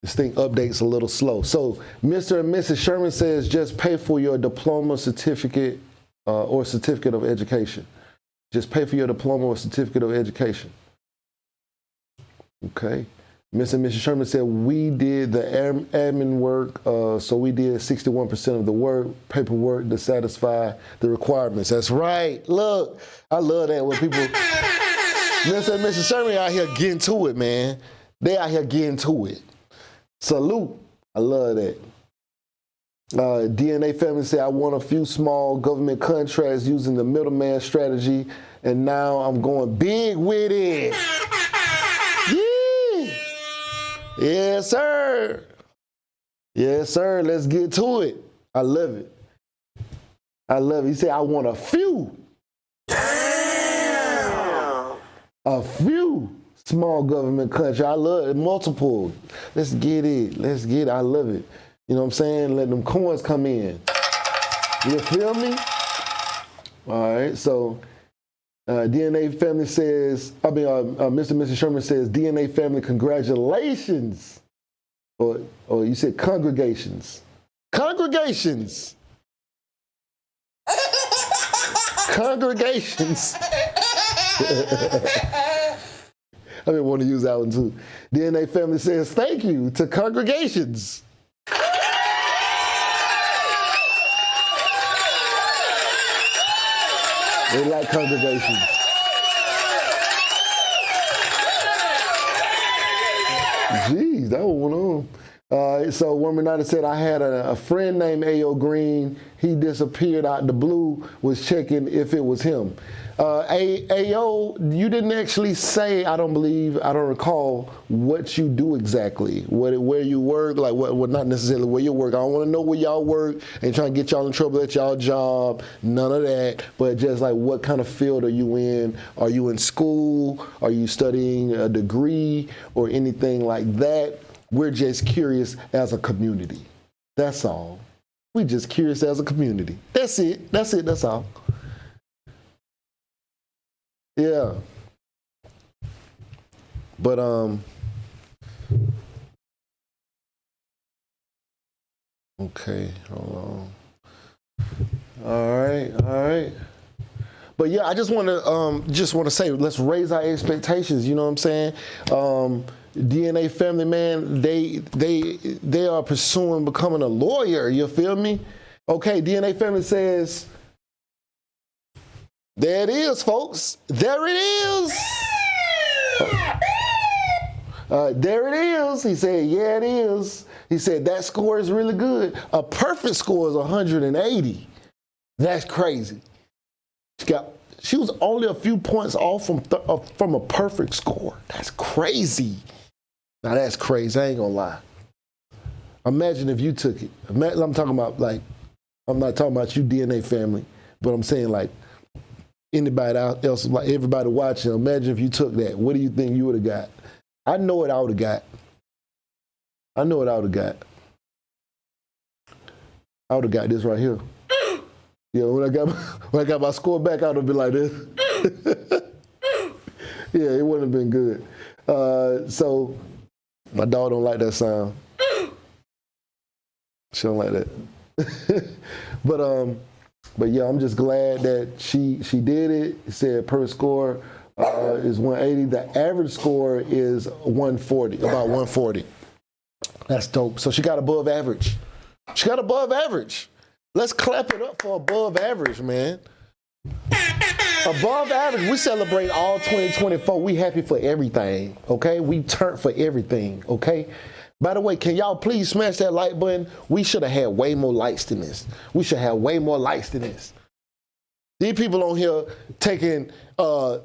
This thing updates a little slow. So Mr. and Mrs. Sherman says just pay for your diploma, certificate, or certificate of education. Just pay for your diploma or certificate of education. Okay. Mr. and Mrs. Sherman said we did the admin work, so we did 61% of the work, paperwork to satisfy the requirements. That's right. Look, I love that when people, Mr. and Mrs. Sherman out here getting to it, man. They out here getting to it. Salute. I love that. DNA family said, I won a few small government contracts using the middleman strategy, and now I'm going big with it. Yes, sir. Yes, sir. Let's get to it. I love it. I love it. He said, I want a few. Damn. A few small government country. I love it. Multiple. Let's get it. Let's get it. I love it. You know what I'm saying? Let them coins come in. You feel me? All right. So DNA family says, Mr. and Mrs. Sherman says, DNA family, congratulations. Or you said congregations. Congregations. Congregations. I didn't want to use that one too. DNA family says, thank you to congregations. They like congregations. Jeez, that one went on. So Woman United said, I had a friend named A.O. Green. He disappeared out the blue, was checking if it was him. A.O., you didn't actually say, I don't recall what you do exactly, where you work, like what not necessarily where you work. I don't want to know where y'all work and trying to get y'all in trouble at y'all job, none of that, but just like what kind of field are you in? Are you in school? Are you studying a degree or anything like that? We're just curious as a community. That's all. We're just curious as a community. That's it. That's all. Yeah. But okay, hold on. All right. But yeah, I just want to say, let's raise our expectations. You know what I'm saying? DNA family, man, they are pursuing becoming a lawyer. You feel me? Okay, DNA family says, there it is, folks. There it is. There it is. He said, yeah, it is. He said that score is really good. A perfect score is 180. That's crazy. She was only a few points off from a perfect score. That's crazy. Now that's crazy. I ain't gonna lie. Imagine if you took it. I'm talking about like, I'm not talking about you DNA family, but I'm saying like anybody else, like everybody watching. Imagine if you took that. What do you think you would have got? I know what I would have got. I know what I would have got. I would have got this right here. Yeah, when I got my score back, I would have been like this. Yeah, it wouldn't have been good. So my dog don't like that sound. She don't like that. But yeah, I'm just glad that she did it. It said per score is 180. The average score is 140, about 140. That's dope. So she got above average. She got above average. Let's clap it up for above average, man. Above average. We celebrate all 2024. We happy for everything, okay? We turned for everything, okay? By the way, can y'all please smash that like button? We should have had way more likes than this. We should have way more likes than this. These people on here taking the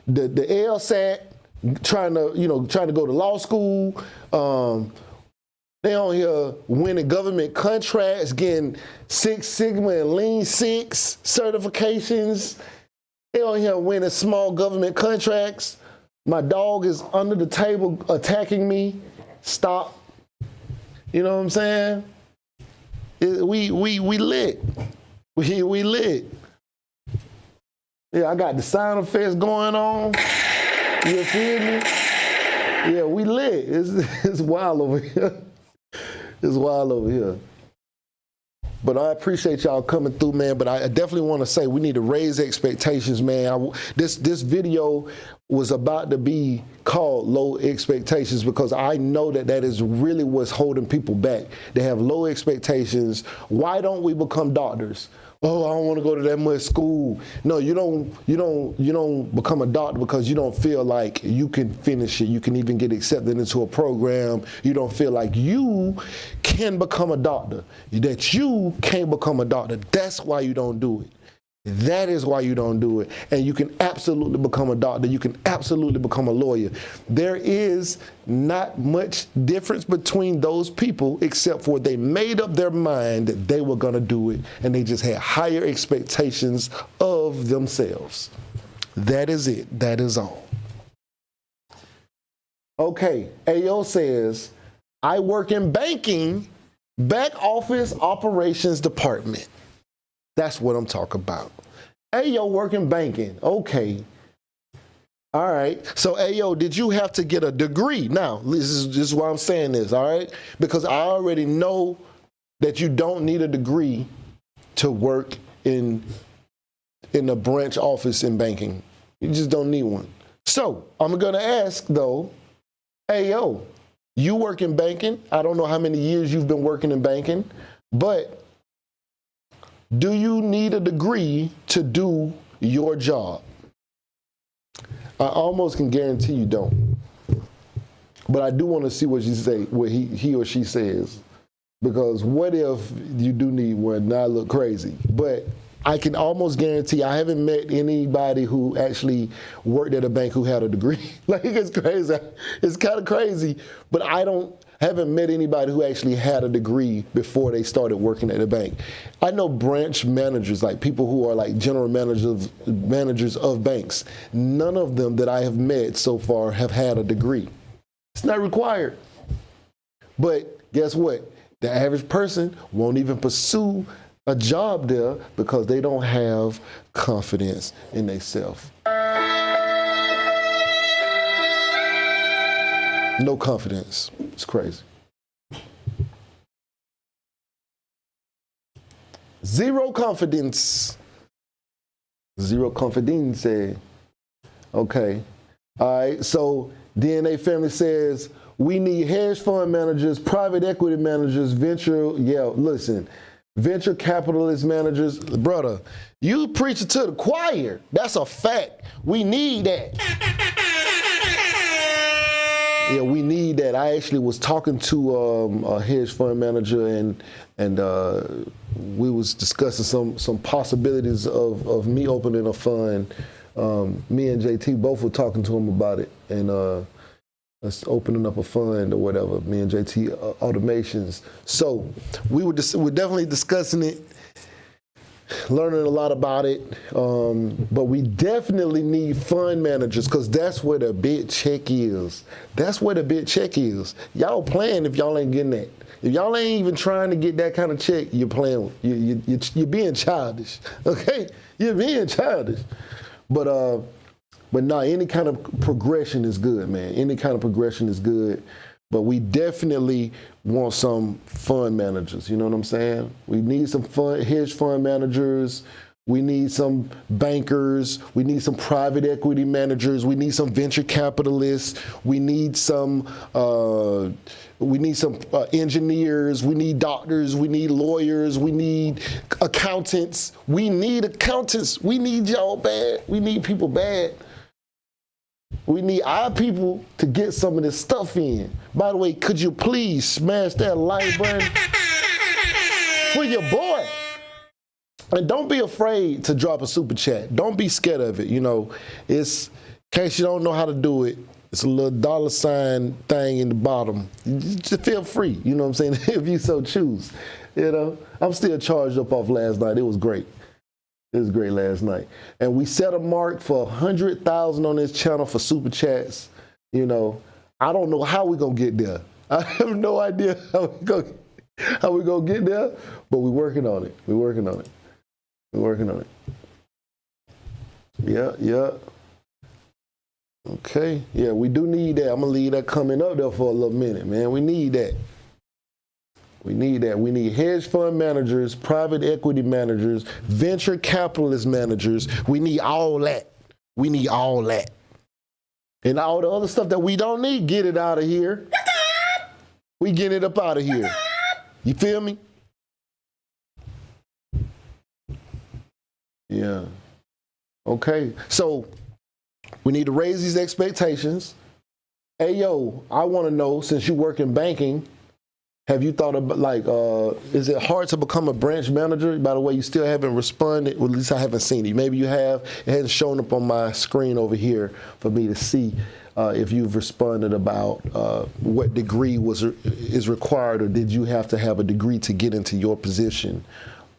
LSAT, trying to go to law school. They on here winning government contracts, getting Six Sigma and Lean Six certifications. They on here winning small government contracts. My dog is under the table attacking me. Stop. You know what I'm saying? We lit. We lit. Yeah, I got the sound effects going on. You feel me? Yeah, we lit. It's wild over here. It's wild over here. But I appreciate y'all coming through, man. But I definitely want to say we need to raise expectations, man. This video was about to be called Low Expectations because I know that is really what's holding people back. They have low expectations. Why don't we become doctors? Oh, I don't want to go to that much school. No, you don't become a doctor because you don't feel like you can finish it. You can even get accepted into a program. You don't feel like you can become a doctor, that you can't become a doctor. That's why you don't do it. That is why you don't do it. And you can absolutely become a doctor. You can absolutely become a lawyer. There is not much difference between those people except for they made up their mind that they were going to do it and they just had higher expectations of themselves. That is it. That is all. Okay. AO says, I work in banking, back office operations department. That's what I'm talking about. Ayo, work in banking. Okay. All right. So, Ayo, did you have to get a degree? Now, this is why I'm saying this, all right? Because I already know that you don't need a degree to work in a branch office in banking. You just don't need one. So, I'm going to ask, though, Ayo, you work in banking. I don't know how many years you've been working in banking, but do you need a degree to do your job? I almost can guarantee you don't. But I do want to see what he or she says. Because what if you do need one? Now I look crazy. But I can almost guarantee I haven't met anybody who actually worked at a bank who had a degree. Like, it's crazy. It's kind of crazy. But haven't met anybody who actually had a degree before they started working at a bank. I know branch managers, like people who are like general managers of banks. None of them that I have met so far have had a degree. It's not required. But guess what? The average person won't even pursue a job there because they don't have confidence in themselves. No confidence. It's crazy. Zero confidence. Zero confidence. Okay. All right. So DNA family says we need hedge fund managers, private equity managers, venture capitalist managers. Brother, you preaching to the choir. That's a fact. We need that. Yeah, we need that. I actually was talking to a hedge fund manager, and we was discussing some possibilities of me opening a fund. Me and JT both were talking to him about it, and us opening up a fund or whatever. Me and JT Automations. So we're definitely discussing it, learning a lot about it, but we definitely need fund managers because that's where the big check is. That's where the big check is. Y'all playing if y'all ain't getting that. If y'all ain't even trying to get that kind of check, you're playing. You're being childish. Okay, you're being childish. But no, any kind of progression is good, man. Any kind of progression is good. But we definitely want some fund managers. You know what I'm saying? We need some hedge fund managers. We need some bankers. We need some private equity managers. We need some venture capitalists. We need some engineers. We need doctors. We need lawyers. We need accountants. We need accountants. We need y'all bad. We need people bad. We need our people to get some of this stuff in. By the way, could you please smash that like button for your boy? And don't be afraid to drop a super chat. Don't be scared of it. You know, it's, in case you don't know how to do it, it's a little $ thing in the bottom. Just feel free, you know what I'm saying, if you so choose. You know, I'm still charged up off last night. It was great. It was great last night. And we set a mark for 100,000 on this channel for super chats. You know, I don't know how we're going to get there. I have no idea how we're going to get there, but we're working on it. We're working on it. We're working on it. Yeah. Okay. Yeah, we do need that. I'm going to leave that coming up there for a little minute, man. We need that. We need that. We need hedge fund managers, private equity managers, venture capitalist managers. We need all that. We need all that. And all the other stuff that we don't need, get it out of here. We get it up out of here. You feel me? Yeah. Okay. So we need to raise these expectations. Hey, yo, I want to know, since you work in banking, have you thought about, like, is it hard to become a branch manager? By the way, you still haven't responded. Well, at least I haven't seen it. Maybe you have. It hasn't shown up on my screen over here for me to see if you've responded about what degree is required, or did you have to have a degree to get into your position?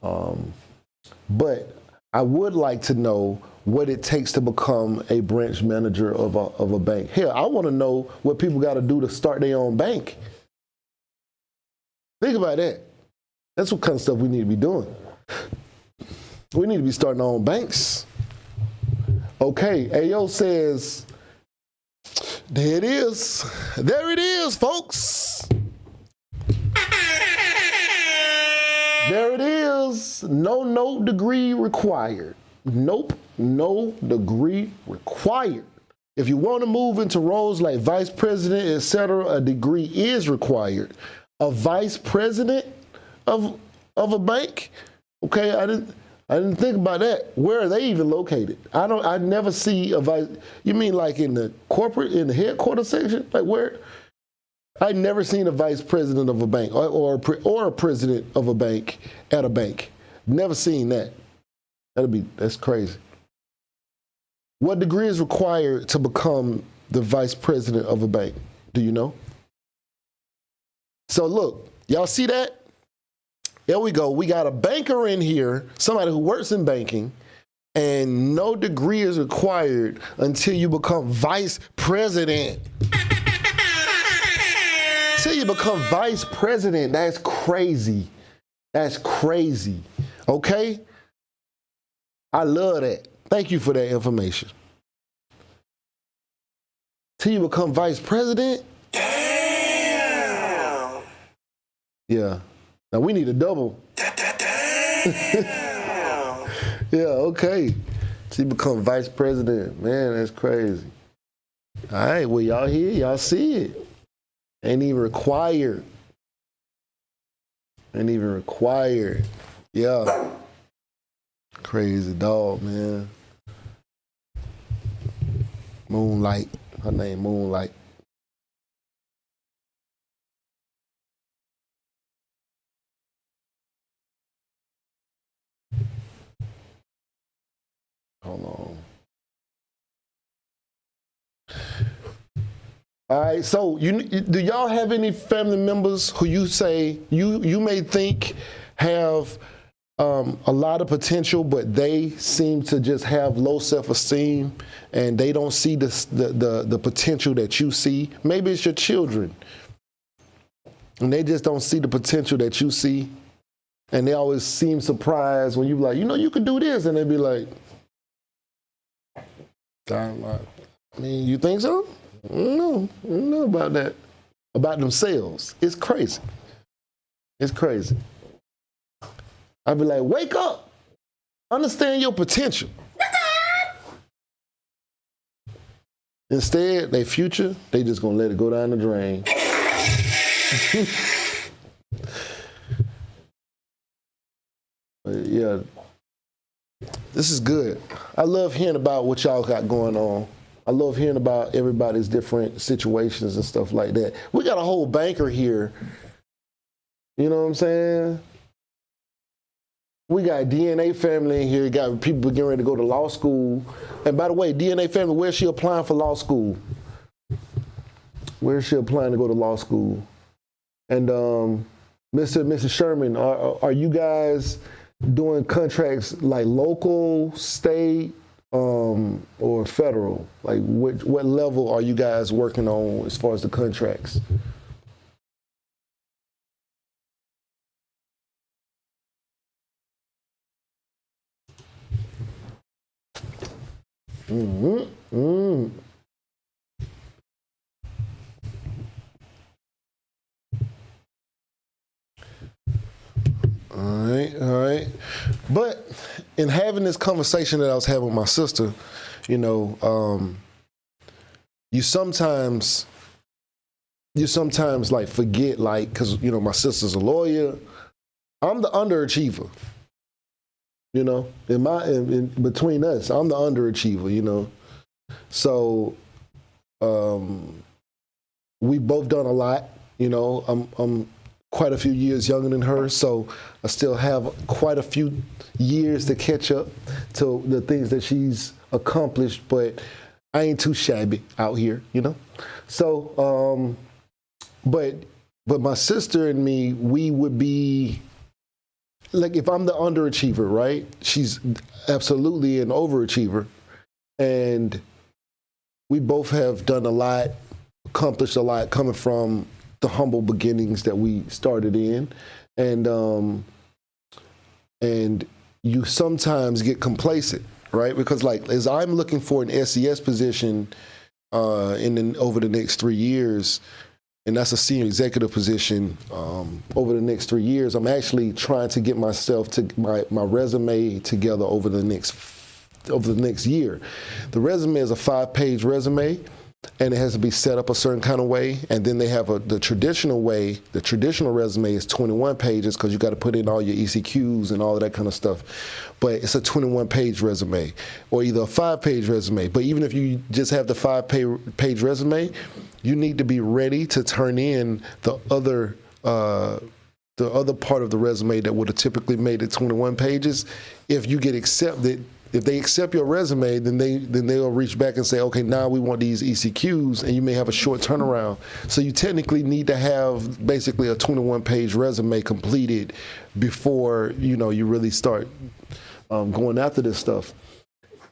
But I would like to know what it takes to become a branch manager of a bank. Hell, I want to know what people got to do to start their own bank. Think about that. That's what kind of stuff we need to be doing. We need to be starting our own banks. Okay, Ayo says, there it is. There it is, folks. There it is. No degree required. Nope, no degree required. If you want to move into roles like vice president, etc., a degree is required. A vice president of a bank? Okay, I didn't think about that. Where are they even located? I never see a vice. You mean like in the headquarters section? Like where? I never seen a vice president of a bank or a president of a bank at a bank. Never seen that. That's crazy. What degree is required to become the vice president of a bank? Do you know? So look, y'all see that? There we go. We got a banker in here, somebody who works in banking, and no degree is required until you become vice president. Until you become vice president. That's crazy. That's crazy. Okay? I love that. Thank you for that information. Till you become vice president? Damn. Yeah. Now we need a double. Damn. Yeah, okay. Till you become vice president. Man, that's crazy. All right, well, y'all hear, y'all see it. Ain't even required. Ain't even required. Yeah. Crazy dog, man. Moonlight. Her name Moonlight. Hold on. All right, so do y'all have any family members who you say you may think have a lot of potential, but they seem to just have low self-esteem and they don't see the potential that you see? Maybe it's your children and they just don't see the potential that you see, and they always seem surprised when you're like, you could do this, and they be like, I mean, you think so? No, I don't know about that. About themselves. It's crazy. It's crazy. I'd be like, wake up. Understand your potential. Instead, their future, they just gonna let it go down the drain. But yeah, this is good. I love hearing about what y'all got going on. I love hearing about everybody's different situations and stuff like that. We got a whole banker here. You know what I'm saying? We got DNA family in here. Got people getting ready to go to law school. And by the way, DNA family, where's she applying for law school? Where's she applying to go to law school? And Mr. and Mrs. Sherman, are you guys doing contracts like local, state, or federal? Like what level are you guys working on as far as the contracts? All right. But in having this conversation that I was having with my sister, you sometimes like forget, like, because my sister's a lawyer. I'm the underachiever. In between us, I'm the underachiever. So we both done a lot. I'm quite a few years younger than her, so I still have quite a few years to catch up to the things that she's accomplished, but I ain't too shabby out here, So, but my sister and me, we would be, like, if I'm the underachiever, right? She's absolutely an overachiever, and we both have done a lot, accomplished a lot, coming from the humble beginnings that we started in, and you sometimes get complacent, right? Because like as I'm looking for an SES position over the next 3 years, and that's a senior executive position over the next 3 years, I'm actually trying to get myself to my resume together over the next year. The resume is a 5-page resume, and it has to be set up a certain kind of way. And then they have the traditional way. The traditional resume is 21 pages because you got to put in all your ECQs and all of that kind of stuff. But it's a 21-page resume, or either a 5-page resume. But even if you just have the 5-page resume, you need to be ready to turn in the other part of the resume that would have typically made it 21 pages. If you get accepted, if they accept your resume, then they'll reach back and say, okay, now we want these ECQs, and you may have a short turnaround. So you technically need to have basically a 21-page resume completed before you really start going after this stuff.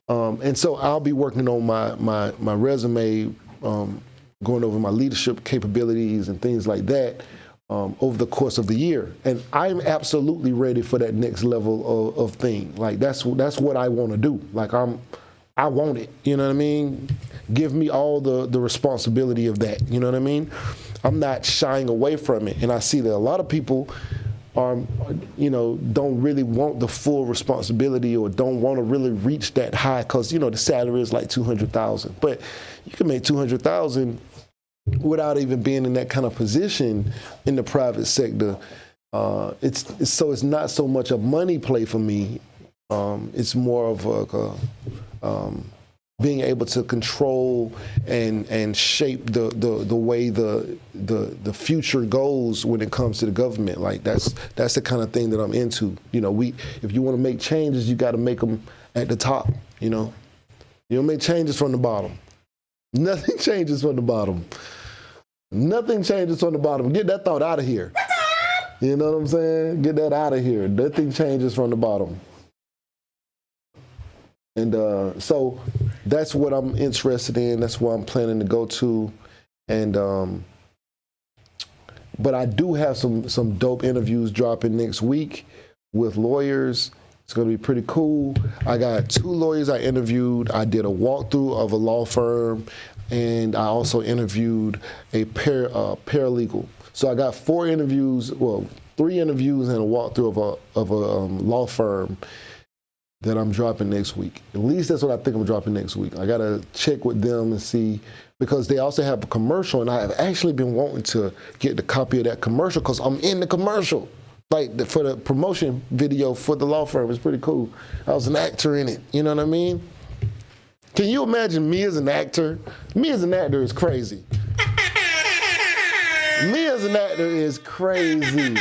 And so I'll be working on my resume, going over my leadership capabilities and things like that over the course of the year. And I'm absolutely ready for that next level of thing. Like that's what I want to do. Like I want it. You know what I mean? Give me all the responsibility of that. You know what I mean? I'm not shying away from it. And I see that a lot of people don't really want the full responsibility or don't want to really reach that high because, the salary is like $200,000. But you can make $200,000 without even being in that kind of position in the private sector. It's not so much a money play for me. It's more of being able to control and shape the way the future goes when it comes to the government. Like that's the kind of thing that I'm into. If you want to make changes, you got to make them at the top. You know, you don't make changes from the bottom. Nothing changes from the bottom. Nothing changes from the bottom. Get that thought out of here. You know what I'm saying? Get that out of here. Nothing changes from the bottom. And so that's what I'm interested in. That's what I'm planning to go to. And but I do have some dope interviews dropping next week with lawyers. It's gonna be pretty cool. I got 2 lawyers I interviewed. I did a walkthrough of a law firm, and I also interviewed a paralegal. So I got 4 interviews, well, 3 interviews and a walkthrough of a law firm that I'm dropping next week. At least that's what I think I'm dropping next week. I gotta check with them and see, because they also have a commercial, and I have actually been wanting to get the copy of that commercial because I'm in the commercial. Like for the promotion video for the law firm. It's pretty cool. I was an actor in it, you know what I mean? Can you imagine me as an actor? Me as an actor is crazy. Me as an actor is crazy.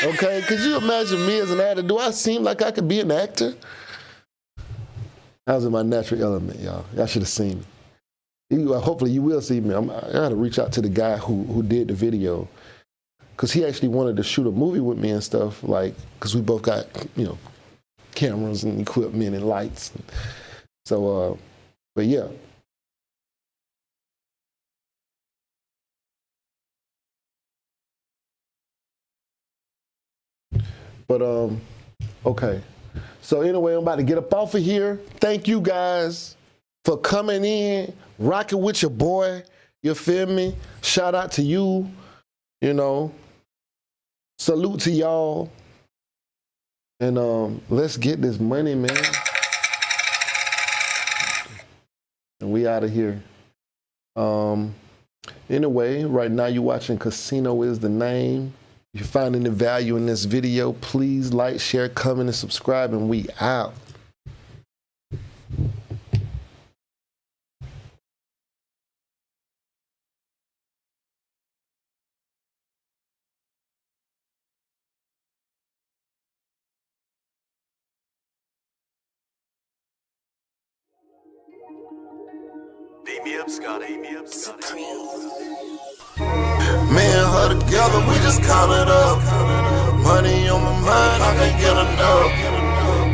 Okay, could you imagine me as an actor? Do I seem like I could be an actor? I was in my natural element, y'all. Y'all should have seen me. Hopefully you will see me. I gotta reach out to the guy who did the video, because he actually wanted to shoot a movie with me and stuff, like, because we both got, you know, cameras and equipment and lights. So, but yeah. But, okay. So anyway, I'm about to get up off of here. Thank you guys for coming in, rocking with your boy. You feel me? Shout out to you, you know. Salute to y'all. And let's get this money, man. And we out of here. Anyway, right now you're watching Casino Is the Name. If you're finding the value in this video, please like, share, comment, and subscribe, and we out. Me and her together, we just count it up. Money on my mind, I can't get enough.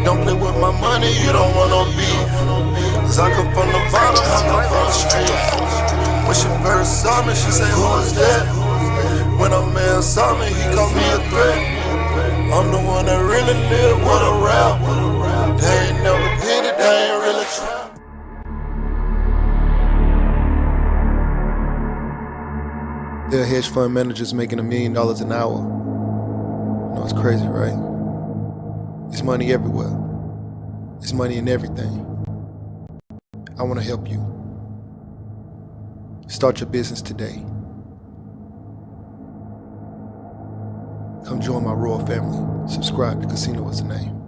Don't play with my money, you don't want no beef. Cause I come from the bottom, I come from the streets. When she first saw me, she say, who is that? When a man saw me, he called me a threat. I'm the one that really live with a rap. They ain't never did it, they ain't really tried. There are hedge fund managers making $1 million an hour. You know, it's crazy, right? It's money everywhere. It's money in everything. I want to help you. Start your business today. Come join my royal family. Subscribe to Casino Is the Name.